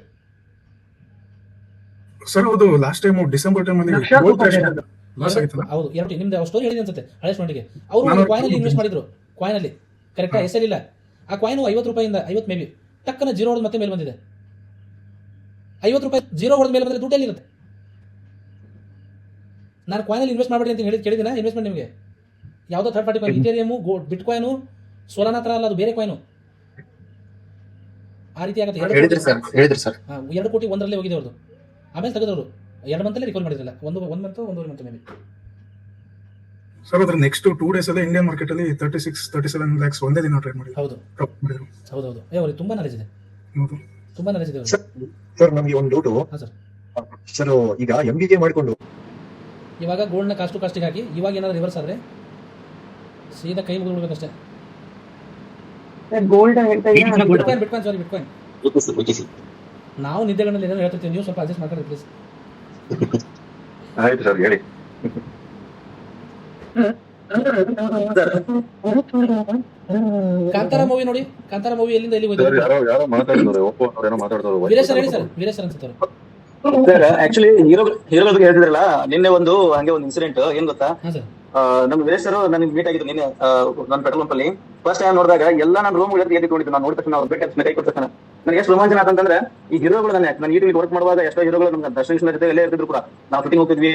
ಸರ್ ಅದು ಲಾಸ್ಟ್ ಟೈಮ್ ಡಿಸೆಂಬರ್ ಟೈಮ್ ಅಲ್ಲಿ ಲಕ್ಷಾಂತರ gold crash ರೂಪಾಯಿ loss ಆಗಿತ್ತಲ್ಲ? ಹೌದು ಎರಡು ನಿಮ್ದು ಸ್ಟೋರಿ ಹೇಳಿದೆ ಅನ್ಸುತ್ತೆ ಹಳೆ ಸ್ಟೋರಿಗೆ. ಅವರು ನಾನು- ಕಾಯಿನಲ್ಲಿ ಇನ್ವೆಸ್ಟ್ ಮಾಡಿದ್ರು, ಕಾಯಿನಲ್ಲಿ ಕರೆಕ್ಟಾ, ಹೆಸರಿಲ್ಲ ಆ ಕಾಯಿನು 50 ರೂಪಾಯಿಂದ 50 ಮೇ ಬಿ ಟಕ್ಕನ ಜೀರೋ ಹೊಡೆದು ಮತ್ತೆ ಮೇಲೆ ಬಂದಿದೆ. 50 ರೂಪಾಯಿ ಜೀರೋ ಹೊಡೆದ ಮೇಲೆ ಬಂದರೆ ದುಡ್ಡು ಎಲ್ಲಿರುತ್ತೆ? ನಾನು ಕಾಯಿನಲ್ಲಿ ಇನ್ವೆಸ್ಟ್ ಮಾಡಬೇಡಿ ಅಂತ ಕೇಳಿದಿನ ಇನ್ವೆಸ್ಟ್ಮೆಂಟ್ ನಿಮಗೆ? ಯಾವುದೋ ಥರ್ಡ್ ಪಾರ್ಟಿ ಕಾಯಿನ್, ಇಥೇರಿಯಮ್, ಬಿಟ್ ಕಾಯಿನು, ಸೋಲಾನ ಹತ್ರ ಅಲ್ಲ, ಅದು ಬೇರೆ ಕಾಯಿನು. ಆ ರೀತಿ ಆಗುತ್ತೆ. ಹೇಳಿದ್ರಿ ಸರ್ 2 ಕೋಟಿ ಒಂದರಲ್ಲೇ ಹೋಗಿದೆ ಅವ್ರದ್ದು. ಆಮೇಲೆ ತೆಗೆದವರು 2 ಮಂತಲ್ಲೇ ರಿಕವರ್ ಮಾಡಿರಲಿಲ್ಲ, ಒಂದು month 1.5 month may be. Sir ಅದ್ರ ನೆಕ್ಸ್ಟ್ 2 ಡೇಸ್ ಅಲ್ಲಿ ಇಂಡಿಯನ್ ಮಾರ್ಕೆಟ್ ಅಲ್ಲಿ 36-37 lakhs ಒಂದೇ ದಿನ ಟ್ರೇಡ್ ಮಾಡಿದ್ರು. ಹೌದು ಹೌದೌದು, ಅವ್ರಿಗೆ ತುಂಬಾ ನಾಲೆಜ್ ಇದೆ, ಹೌದು. ತುಂಬಾ ನಾಲೆಜ್ ಇದೆ ಅವ್ರಿಗೆ. ಸರ್ ನಮಗೆ ಒಂದು ಡೌಟು ಹಾಂ ಸರ್. ಸರ್ ಈಗ MBA ಮಾಡಿಕೊಂಡು ಇವಾಗ ಗೋಲ್ಡ್ನ ಕಾಸ್ಟಿಗೆ ಹಾಕಿ ಇವಾಗ ಏನಾದ್ರು ರಿವರ್ಸ್ ಆದರೆ ಸೀದಾ ಕೈ ಮುಗಿದು ಬಿಡ್ಬೇಕಷ್ಟೇ. ಗೋಲ್ಡ್ ಹೇಳ್ತಾ ಇದ್ದೀರಾ? ಬಿಟ್ಕಾಯಿನ್ ನಾವು ನಿದ್ದೆಗಳಲ್ಲಿ ಏನೋ ಹೇಳ್ತಿರ್ತೀವಿ, ನೀವು ಸ್ವಲ್ಪ ಅಡ್ಜಸ್ಟ್ ಮಾಡ್ಕೊಳ್ಳಿ ಪ್ಲೀಸ್. ಆಯ್ತು ಸರ್ ಹೇಳಿ. ಕಾಂತಾರ ಮೂವಿ ನೋಡಿ, ಕಾಂತಾರ ಮೂವಿ ಎಲ್ಲಿಂದ ಎಲ್ಲಿ ಹೋಯ್ತು? ಯಾರೋ ಮಾತಾಡ್ತಾರೆ, ಒಪ್ಪೋ ಏನೋ ಮಾತಾಡ್ತಾರೆ. ವೀರೇಶ್ ಸರ್ ಹೇಳಿ ಸರ್, ವೀರೇಶ್ ಸರ್ ಅನ್ಸುತ್ತೆ ಅವರು. ಸರ್ ಆಕ್ಚುಲಿ ಹೀರೋ ಬಗ್ಗೆ ಹೇಳ್ತಿದ್ರಲ್ಲ, ನಿನ್ನೆ ಒಂದು ಹಂಗೆ ಒಂದು ಇನ್ಸಿಡೆಂಟ್ ಏನ್ ಗೊತ್ತಾ, ಹಾಂ ಸರ್. ನಮ್ಮ ವೀರೇಶ್ ಸರ್ ನನಗೆ ಮೀಟ್ ಆಗಿದ್ದು ನಿನ್ನೆ ನನ್ನ ಪೆಟ್ರೋಲ್ ಪಂಪ್ ಅಲ್ಲಿ. ಫಸ್ಟ್ ಟೈಮ್ ನೋಡಿದಾಗ ಎಲ್ಲ ನಾನು ರೂಮ್ ಎದ್ದಿಕೊಂಡಿದ್ದು. ನಾನು ನೋಡಿದ ತಕ್ಷಣ ಅವ್ರು ಬೆಟ್ಟ ಕೈ ಕೊಟ್ಟ ತಕ್ಷಣ ನನಗೆ ಎಷ್ಟು ರೋಮಾಂಚನ ಅಂತಂದ್ರೆ, ಈ ಹೀರೋಗಳು ನಾನು ಈ ವರ್ಕ್ ಮಾಡುವಾಗ ಎಷ್ಟೋ ಹೀರೋಗಳು ನಮ್ಮ ದರ್ಶನ ಜೊತೆ ಎಲ್ಲೇ ಇರ್ತಿದ್ರು ಕೂಡ. ನಾವು ಫಿಟ್ಟಿಂಗ್ ಹೋಗ್ತಿದ್ವಿ,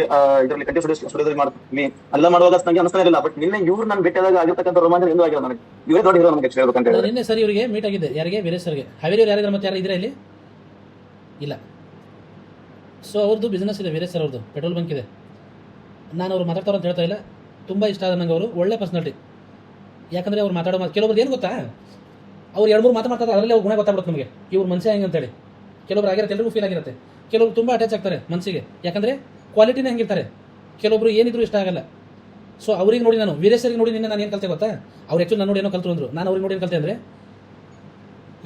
ಇದರಲ್ಲಿ ಕಂಟಿನ್ಯೂ ಸ್ಟುಡಿಯೋದಲ್ಲಿ ಮಾಡ್ತೀವಿ, ಎಲ್ಲ ಮಾಡುವಾಗ ನಂಗೆ ಅನಿಸ್ತಾ ಇರಲಿಲ್ಲ. ಬಟ್ ನಿನ್ನೆ ಇವ್ರು ನಾನು ಭೇಟಿಯಾದಾಗ ಆಗಿರ್ತಕ್ಕಂಥ ರೋಮಾಂಚನ ಎಂದು ಆಗಿರೋ ನನಗೆ. ಇವರೇ ದೊಡ್ಡ ಹೀರೋ ನಮಗೆ ಹೇಳ್ಬೇಕಂತ ನಾನು ಹೇಳಿದ್ರೆ. ನಿನ್ನೆ ಸರ್ ಇವರಿಗೆ ಮೀಟ್ ಆಗಿದ್ದೆ, ಯಾರಿಗೆ? ವೀರೇಶ್ ಸರ್ಗೆ. ಹಾವೇರಿ ಅವ್ರು ಯಾರಿದ್ದಾರೆ ಮತ್ತೆ ಯಾರು ಇದ್ರೆ ಇಲ್ಲಿ? ಇಲ್ಲ. ಸೊ ಅವ್ರದ್ದು ಬಿಸ್ನೆಸ್ ಇದೆ, ವೀರೇಶ್ ಸರ್ ಅವ್ರದ್ದು ಪೆಟ್ರೋಲ್ ಬಂಕ್ ಇದೆ. ನಾನು ಅವ್ರು ಮಾತಾಡ್ತಾರೋ ಅಂತ ಹೇಳ್ತಾ ಇಲ್ಲ, ತುಂಬ ಇಷ್ಟ ಆದ ನಂಗೆ ಅವರು, ಒಳ್ಳೆ ಪರ್ಸನಾಲಿಟಿ. ಯಾಕಂದರೆ ಅವ್ರು ಮಾತಾಡೋ ಕೆಲವೊಬ್ರು ಏನು ಗೊತ್ತಾ, ಅವ್ರು 2-3 ಮಾತಾಡ್ತಾರೆ, ಅದರಲ್ಲಿ ಅವ್ರ ಗುಣ ಗೊತ್ತಾಗ್ಬಿಡುತ್ತೆ ನಮಗೆ, ಇವ್ರ ಮನುಷ್ಯ ಹೆಂಗೆ ಅಂತೇಳಿ. ಕೆಲವೊಬ್ರು ಆಗಿರುತ್ತೆ, ಎಲ್ರಿಗೂ ಫೀಲ್ ಆಗಿರುತ್ತೆ. ಕೆಲವರು ತುಂಬ ಅಟ್ಯಾಚ್ ಆಗ್ತಾರೆ ಮನಸ್ಸಿಗೆ, ಯಾಕಂದರೆ ಕ್ವಾಲಿಟಿನೇ ಹೆಂಗಿರ್ತಾರೆ. ಕೆಲವೊಬ್ರು ಏನಿದ್ರು ಇಷ್ಟ ಆಗಲ್ಲ. ಸೊ ಅವ್ರಿಗೆ ನೋಡಿ, ನಾನು ವೀರೇಶ್ ಸರಿಗೆ ನೋಡಿ ನಿನ್ನೆ ನಾನು ಏನು ಕಲಿತೆ ಗೊತ್ತಾ, ಅವ್ರು ಆ್ಯಕ್ಚುಲಿ ನಾನು ನೋಡಿ ಏನೋ ಕಲ್ತರು ಅಂದರು. ನಾನು ಅವ್ರಿಗೆ ನೋಡಿ ಏನು ಕಲಿತೆ ಅಂದರೆ,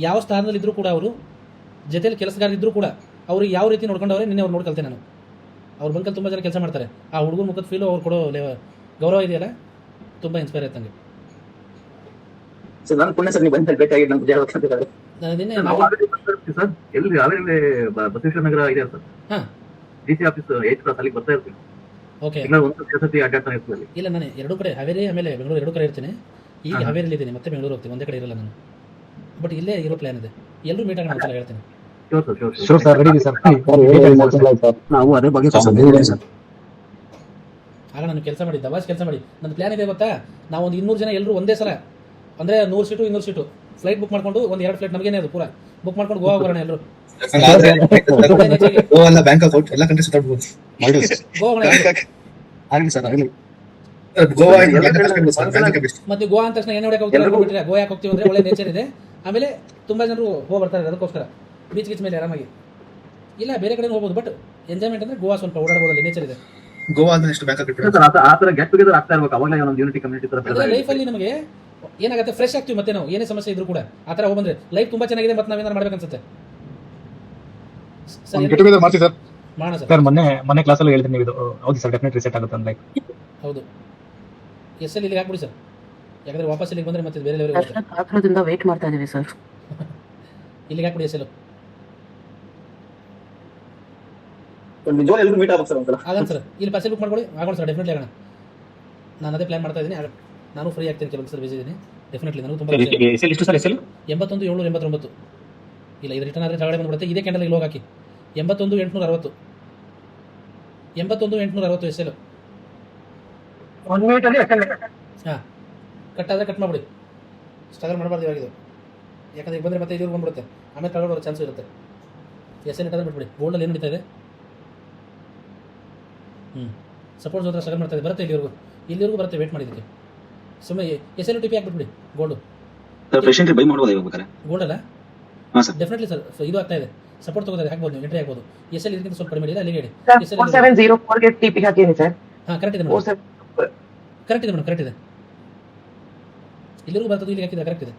ಯಾವ ಸ್ಥಾನದಲ್ಲಿದ್ದರೂ ಕೂಡ ಅವರು ಜೊತೆಲಿ ಕೆಲಸಗಾರಿದ್ರು ಕೂಡ ಅವ್ರಿಗೆ ಯಾವ ರೀತಿ ನೋಡ್ಕೊಂಡವ್ರೆ ನಿನ್ನೆ ಅವ್ರು ನೋಡಿ ಕಲಿತೆ ನಾನು. ಅವ್ರ ಬಂಕಲ್ಲಿ ತುಂಬ ಜನ ಕೆಲಸ ಮಾಡ್ತಾರೆ, ಆ ಹುಡುಗನ ಮುಖದ ಫೀಲು, ಅವ್ರು ಕೊಡೋ ಗೌರವ ಇದೆಯಲ್ಲ, ತುಂಬ ಇನ್ಸ್ಪೈರ್ ಆಯ್ತು ನನಗೆ. ಸರ್ ನಾನು ಪುಣ್ಯ ಸರ್ ನೀವು ಬಂದು ಬೇಕಾಗಿ ನಾನು ಹೇಳ್ಬೇಕಂತಿದ್ದಾರೆ. ನಾನು ನಿನ್ನೆ ಸರ್ ಎಲ್ಲಿ ಹಾವೇರಿ ಬಸವೇಶ್ವರ ನಗರ ಇದೆ ಸರ್. ಹಾಂ, DC ಆಫೀಸ್ 8th ಕ್ರಾಸ್ ಅಲ್ಲಿ ಬರ್ತಾ ಇರ್ತೀನಿ. ಓಕೆ. ಒಂದು ಸತಿ ಅಡ್ಡಾಡ್ತಾನೆ ಇರ್ತೀನಿ. ಇಲ್ಲ, ನಾನು 2 ಕಡೆ, ಹಾವೇರಿ ಆಮೇಲೆ ಬೆಂಗಳೂರು 2 ಕಡೆ ಇರ್ತೀನಿ. ಈಗ ಹಾವೇರಿಲಿ ಇದ್ದೀನಿ, ಮತ್ತೆ ಬೆಂಗಳೂರು ಹೋಗ್ತೀನಿ, ಒಂದೇ ಕಡೆ ಇರಲ್ಲ ನಾನು. ಬಟ್ ಇಲ್ಲೇ ಇರೋ ಪ್ಲಾನ್ ಇದೆ, ಎಲ್ಲರೂ ಮೀಟ್ ಆಗೋಣ ಅಂತ ಹೇಳ್ತೀನಿ. Sure sir ready sir. ನಾವು ಅದೇ ಬಗ್ಗೆ ಆಗ ನಾನು ಕೆಲಸ ಮಾಡಿ ದವಾಸ್ ಕೆಲಸ ಮಾಡಿ ನನ್ನ ಪ್ಲಾನ್ ಇದೆ ಗೊತ್ತಾ, ನಾವು ಒಂದು 200 ಜನ ಎಲ್ಲರೂ ಒಂದೇ ಸಲ, ಅಂದರೆ 100 ಸೀಟು 200 ಸೀಟು ಫ್ಲೈಟ್ ಬುಕ್ ಮಾಡ್ಕೊಂಡು, ಒಂದು 2 ಫ್ಲೈಟ್ ನಮಗೇನೆ ಅದು ಪೂರ ಬುಕ್ ಮಾಡ್ಕೊಂಡು ಗೋವಾ ಹೋಗೋಣ ಎಲ್ಲರೂ. ಬ್ಯಾಂಕಾಕ್ ಎಲ್ಲ ಕಂಟ್ರಿ ಸುತ್ತಾಡ್ಬೋದು. ಮತ್ತೆ ಗೋವಾ ಅಂದ ತಕ್ಷಣ ಏನು ಹೊಡಕ್ಕೆ ಹೋಗ್ತೀರಾ? ಗೋವಾ ಯಾಕೆ ಹೋಗ್ತೀವಿ ಅಂದರೆ ಒಳ್ಳೆ ನೇಚರ್ ಇದೆ, ಆಮೇಲೆ ತುಂಬ ಜನರು ಹೋಗಿ ಬರ್ತಾರೆ ಅದಕ್ಕೋಸ್ಕರ. ಬೀಚ್ ಗೀಚ್ ಮೇಲೆ ಆರಾಮಾಗಿ, ಇಲ್ಲ ಬೇರೆ ಕಡೆ ಹೋಗ್ಬೋದು, ಬಟ್ ಎಂಜಾಯ್ಮೆಂಟ್ ಅಂದರೆ ಗೋವಾ ಸ್ವಲ್ಪ ಓಡಾಡ್ಬೋದಲ್ಲಿ, ನೇಚರ್ ಇದೆ. ಗೋವಾ ಅಂದ್ರೆ ಎಷ್ಟು ಬ್ಯಾಂಕಾಕ್ ಆ ತರ ಗೆಟ್ ಟುಗೆದರ್ ಆಗ್ತಾ ಇರ್ಬೇಕು, ಅವಾಗಲೇ ಒಂದು ಯೂನಿಟಿ ಕಮ್ಯುನಿಟಿ ತರ ಲೈಫಲ್ಲಿ ನಮಗೆ ಏನಾಗುತ್ತೆ, ಫ್ರೆಶ್ ಆಗ್ತೀವಿ. ಮತ್ತೆ ನಾವು ಏನೇ ಸಮಸ್ಯೆ ಇದ್ರು ಕೂಡ ಆ ಥರ ಹೋಗಿ ಬಂದರೆ ಲೈಫ್ ತುಂಬ ಚೆನ್ನಾಗಿದೆ, ಮತ್ತೆ ನಾವೇನಾರು ಮಾಡ್ಬೇಕನ್ಸುತ್ತೆ. ಗೆಟ್ ಟುಗೆದರ್ ಮಾಡ್ತೀವಿ ಸರ್. ಮಾಡೋಣ ಸರ್. ಸರ್ ಮೊನ್ನೆ ಕ್ಲಾಸಲ್ಲಿ ಹೇಳಿದ್ರೆ ನೀವು ಇದು ಹೌದು ಸರ್, ಡೆಫಿನೆಟ್ ರಿಸೆಟ್ ಆಗುತ್ತೆ ಅಂತ. ಲೈಕ್ ಹೌದು, ಎಲ್ಲಿ ಇಲ್ಲಿಗೆ ಹಾಕ್ಬಿಡಿ ಸರ್, ಯಾಕಂದ್ರೆ ವಾಪಸ್ ಇಲ್ಲಿಗೆ ಬಂದರೆ ಮತ್ತೆ ಬೇರೆ ಲೆವೆಲ್ ಹೋಗುತ್ತೆ. ಕಾತ್ರದಿಂದ ವೇಟ್ ಮಾಡ್ತಾ ಇದೀವಿ ಸರ್. ಇಲ್ಲಿಗೆ ಹಾಕ್ಬಿಡಿ ಎಸ್ ನಿಜವಾಗ್ಲೂ ಎಲ್ಲರೂ ಮೀಟ್ ಆಗ್ಬೇಕು ಸರ್ ಒಂದ್ಸಲ. ಆಗಲ್ಲ ಸರ್, ಇಲ್ಲಿ ಪಾರ್ಸೆಲ್ ಬುಕ್ ಮಾಡ್ಕೊಳ್ಳಿ, ಆಗೋಣ ಸರ್, ಡೆಫಿನೆಟ್ಲಿ ಆಗೋಣ. ನಾನು ಅದೇ ಪ್ಲಾನ್ ಮಾಡ್ತಾ ಇದ್ದೀನಿ, ನಾನು ಫ್ರೀ ಆಗ್ತೀನಿ, ಕೆಲವೊಂದು ಸರ್ ಬಿಸಿ ಇದ್ದೀನಿ, ಡೆಫಿನೆಟ್ಲಿ. ನನಗೂ ತುಂಬ 81,789 ಇಲ್ಲ, ಇದು ರಿಟರ್ನ್ ಆದರೆ ತಗಡೆ ಬಂದ್ಬಿಡುತ್ತೆ. ಇದೇ ಕ್ಯಾಂಡಲ್ ಇಲ್ಲಿ ಹೋಗಿ ಹಾಕಿ 81,860 81,860 ಎಸ್ ಎಲ್. 1 minute ಅಲ್ಲಿ ಹಾಂ, ಕಟ್ ಆದರೆ ಕಟ್ ಮಾಡಿಬಿಡಿ, ಸ್ಟ್ರಗಲ್ ಮಾಡಬಾರ್ದು ಇವಾಗಿದು, ಯಾಕಂದರೆ ಈಗ ಬಂದರೆ ಮತ್ತೆ ಇಲ್ಲಿಗೆ ಬಂದ್ಬಿಡುತ್ತೆ, ಆಮೇಲೆ ತಗೊಳ್ಳೋ ಬರೋ ಚಾನ್ಸ್ ಇರುತ್ತೆ. ಎಸ್ ಎಲ್ ಇಟ್ಟಾದ್ರೆ ಬಿಟ್ಬಿಡಿ. ಗೋಲ್ಡಲ್ಲಿ ಏನು ನಡೀತಾ ಇದೆ? ಸಪೋರ್ಟ್ ಹೋದ್ರೆ ಸ್ಟ್ರಗಲ್ ಮಾಡ್ತಾ ಇದೆ, ಬರುತ್ತೆ ಇಲ್ಲಿವರೆಗೂ ಬರುತ್ತೆ, ವೇಟ್ ಮಾಡಿದ್ದಕ್ಕೆ. ಸುಮ್ಮನೆ ಎಸ್ ಎಲ್ ಟಿ ಪಿ ಹಾಕ್ಬಿಟ್ಬಿಡಿ ಗೋಲ್ಡು. ಪೇಷಂಟ್ರಿ ಬೈ ಮಾಡ್ಬೋದು ಇವಾಗ ಗೋಲ್ಡ್ ಅಲ್ಲ? ಹಾಂ ಸರ್, ಡೆಫಿನೆಟ್ಲಿ ಸರ್, ಇದು ಆಗ್ತಾ ಇದೆ, ಸಪೋರ್ಟ್ ತಗೋತಾರೆ, ಹಾಕ್ಬೋದು, ನೀವು ಎಂಟ್ರಿ ಆಗ್ಬೋದು. ಎಸ್ ಎಲ್ ಇದಕ್ಕಿಂತ ಸ್ವಲ್ಪ ಕಡಿಮೆ ಇಲ್ಲ, ಅಲ್ಲಿಗೆ ಹೇಳಿ. 4704 ಟಿಪಿ ಹಾಕಿದ್ದೀನಿ ಸರ್. ಹಾಂ, ಕರೆಕ್ಟ್ ಇದೆ ಮೇಡಮ್, ಕರೆಕ್ಟ್ ಇದೆ ಮೇಡಮ್, ಕರೆಕ್ಟ್ ಇದೆ. ಇಲ್ಲಿವರೆಗೂ ಬರ್ತದೆ, ಇಲ್ಲಿಗೆ ಹಾಕಿದ್ರೆ ಕರೆಕ್ಟ್ ಇದೆ.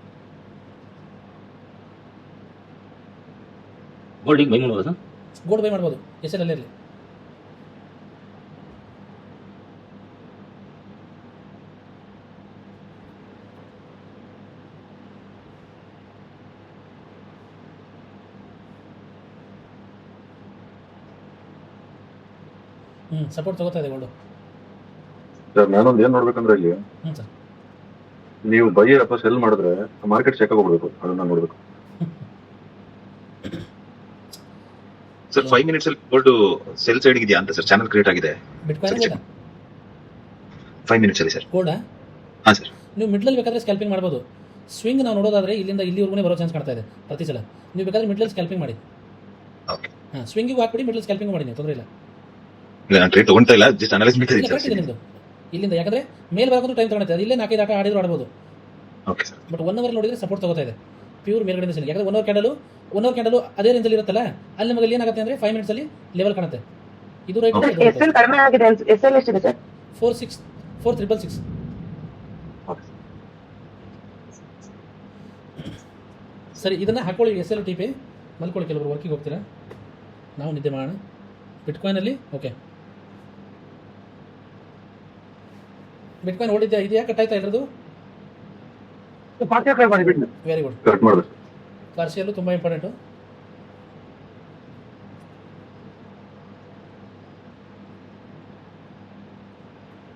ಗೋಲ್ಡಿಗೆ ಬೈ ಮಾಡ್ಬೋದು ಸರ್, ಗೋಲ್ಡ್ ಬೈ ಮಾಡ್ಬೋದು, ಎಸ್ ಎಲ್ ಅಲ್ಲಿರಲಿ. ಸಪೋರ್ಟ್ ತಗೋತಾ ಇದೆ ಗೋಲ್ಡ್. ಸರ್ ನಾನೊಂದು ಏನ್ ನೋಡ್ಬೇಕಂದ್ರೆ ಇಲ್ಲಿ ಸರ್ ನೀವು ಬೈ ಅಥವಾ ಸೆಲ್ ಮಾಡಿದ್ರೆ ಮಾರ್ಕೆಟ್ ಚೆಕ್ ಹೋಗ್ಬೇಕು, ಅದನ್ನ ನೋಡ್ಬೇಕು. ಸರ್ 5 ಮಿನಿಟ್ಸ್ ಅಲ್ಲಿ ಗೋಲ್ಡ್ ಸೆಲ್ ಸೈಡ್ ಇದೆಯಾ ಅಂತ ಸರ್, ಚಾನಲ್ ಕ್ರಿಯೇಟ್ ಆಗಿದೆ ಬಿಟ್ಕಾಯಿನ್ ಗೋಲ್ಡ್ 5 ಮಿನಿಟ್ಸ್ ಅಲ್ಲಿ ಸರ್. ಗೋಲ್ಡಾ? ಹಾ ಸರ್. ನೀವು ಮಿಡ್ಲಲ್ಲಿ ಬೇಕಾದ್ರೆ ಸ್ಕ್ಯಾಲ್ಪಿಂಗ್ ಮಾಡ್ಬೋದು. ಸ್ವಿಂಗ್ ನಾವು ನೋಡೋದಾದ್ರೆ ಇಲ್ಲಿಂದ ಇಲ್ಲಿವರೆಗೂ ಬರೋ ಚಾನ್ಸ್ ಕಾಣ್ತಾ ಇದೆ ಪ್ರತಿ ಸಲ. ನೀವು ಬೇಕಾದ್ರೆ ಮಿಡ್ಲಲ್ಲಿ ಸ್ಕ್ಯಾಲ್ಪಿಂಗ್ ಮಾಡಿ. ಓಕೆ. ಸ್ವಿಂಗಿಗೆ ಹಾಕ್ಬಿಡಿ, ಮಿಡ್ಲ್ ಸ್ಕ್ಯಾಲ್ಪಿಂಗ್ ಮಾಡಿ, ನೀವು ತೊಂದರೆ ಇಲ್ಲ. ನಾನು ಟ್ರೇಡ್ ತಗೊಂತಾ ಇಲ್ಲ, ಜಸ್ಟ್ ಅನಲೈಸ್ ಮಾಡ್ತಾ ಇಲ್ಲ, ಕರೆಕ್ಟ್ ಇದೆ ನಿಮ್ಮದು. ಇಲ್ಲಿಂದ ಯಾಕಂದ್ರೆ ಮೇಲ್ ಬರೋದು ಟೈಮ್ ತಗೊಳುತ್ತೆ. ಅದು ಇಲ್ಲೇ 4-5 ಆಟ ಆಡಿದ್ರು ಆಡ್ಬೋದು. Okay sir. ಬಟ್ 1 ಅವರ್ ನೋಡಿದ್ರೆ ಸಪೋರ್ಟ್ ತಗೋತಾ ಇದೆ ಪ್ಯೂರ್ ಮೇಲ್ಗಡೆ ಸೆಲ್. ಯಾಕಂದ್ರೆ 1 ಅವರ್ ಕ್ಯಾಂಡಲು ಅದೇ ರೇಂಜಲ್ಲಿ ಇರುತ್ತಲ್ಲ, ಅಲ್ಲಿ ನಮಗೆ ಏನಾಗುತ್ತೆ ಅಂದ್ರೆ 5 ಮಿನಿಟ್ಸ್ ಅಲ್ಲಿ ಲೆವೆಲ್ ಕಾಣುತ್ತೆ. ಇದು ರೈಟ್. ಎಸ್ಎಲ್ ಕಡಿಮೆ ಆಗಿದೆ. ಎಸ್ಎಲ್ ಎಷ್ಟಿದೆ ಸರ್? 466. ಸರಿ, ಇದನ್ನ ಹಾಕೊಳ್ಳಿ. SL TP ಮಲ್ಕೊಳ್ಳಿ. ಕೆಲವರು ವರ್ಕಿಗೆ ಹೋಗ್ತೀರಾ, ನಾವು ನಿದ್ದೆ ಮಾಡೋಣ. ಬಿಟ್ಕಾಯಿನಲ್ಲಿ ಓಕೆ, ಬಿಟ್ಕಾಯಿನ್ ಓಡಿದ್ದೆ ಇದೆಯಾ? ಕಟ್ ಆಯ್ತಾ ಎಲ್ಲರದು? Very good. ಕರೆಕ್ಟ್ ಮಾಡ್ಬೇಕು. ಪಾರ್ಸಿಯಲ್ಲು ತುಂಬ ಇಂಪಾರ್ಟೆಂಟು.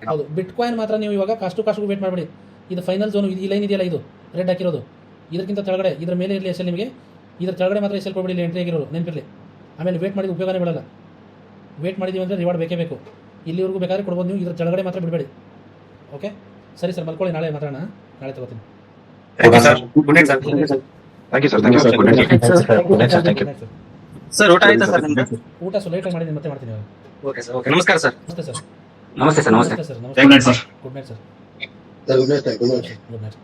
ಹೌದು, ಬಿಟ್ಕಾಯಿನ್ ಮಾತ್ರ ನೀವು ಇವಾಗ ಕಾಸ್ಟ್ಗೂ ವೇಟ್ ಮಾಡಬೇಡಿ. ಇದು ಫೈನಲ್ ಝೋನ್. ಈ ಲೈನ್ ಇದೆಯಲ್ಲ, ಇದು ರೆಡ್ ಹಾಕಿರೋದು, ಇದಕ್ಕಿಂತ ಕೆಳಗಡೆ ಇದ್ರ ಮೇಲೆ ಇರಲಿ SL ನಿಮಗೆ. ಇದ್ರ ಕೆಳಗಡೆ ಮಾತ್ರ SL ಕೊಡಬೇಡಿ, ಇಲ್ಲಿ ಎಂಟ್ರಿ ಆಗಿರೋರು ನೆನಪಿರಲಿ. ಆಮೇಲೆ ವೇಟ್ ಮಾಡಿದ ಉಪಯೋಗನೇ ಬಿಡಲ್ಲ. ವೇಟ್ ಮಾಡಿದೀವಿ ಅಂದರೆ ರಿವಾರ್ಡ್ ಬೇಕೇ ಬೇಕು. ಇಲ್ಲಿವರೆಗೂ ಬೇಕಾದ್ರೆ ಕೊಡ್ಬೋದು ನೀವು, ಇದ್ರ ಕೆಳಗಡೆ ಮಾತ್ರ ಬಿಡಬೇಡಿ. ಓಕೆ ಸರಿ ಸರ್, ಮಲ್ಕೊಳ್ಳಿ. ನಾಳೆ ಮಾತಾಡೋಣ, ನಾಳೆ ತಗೋತೀನಿ. Good night sir. Thank you sir. Thank you sir. Good night sir. Thank you sir. ಊಟ ಆಯ್ತಾ ಸರ್ ನಿಮ್ದು? ಊಟ ಸ್ವಲ್ಪ ಲೇಟಾಗಿ ಮಾಡಿದ್ದೀನಿ, ಮತ್ತೆ ಮಾಡ್ತೀನಿ ಇವಾಗ. Okay sir. ಓಕೆ, ನಮಸ್ಕಾರ ಸರ್. ನಮಸ್ತೆ ಸರ್. ನಮಸ್ತೆ ಸರ್. ನಮಸ್ತೆ sir. Good night sir. Good night sir. Good night. Good night.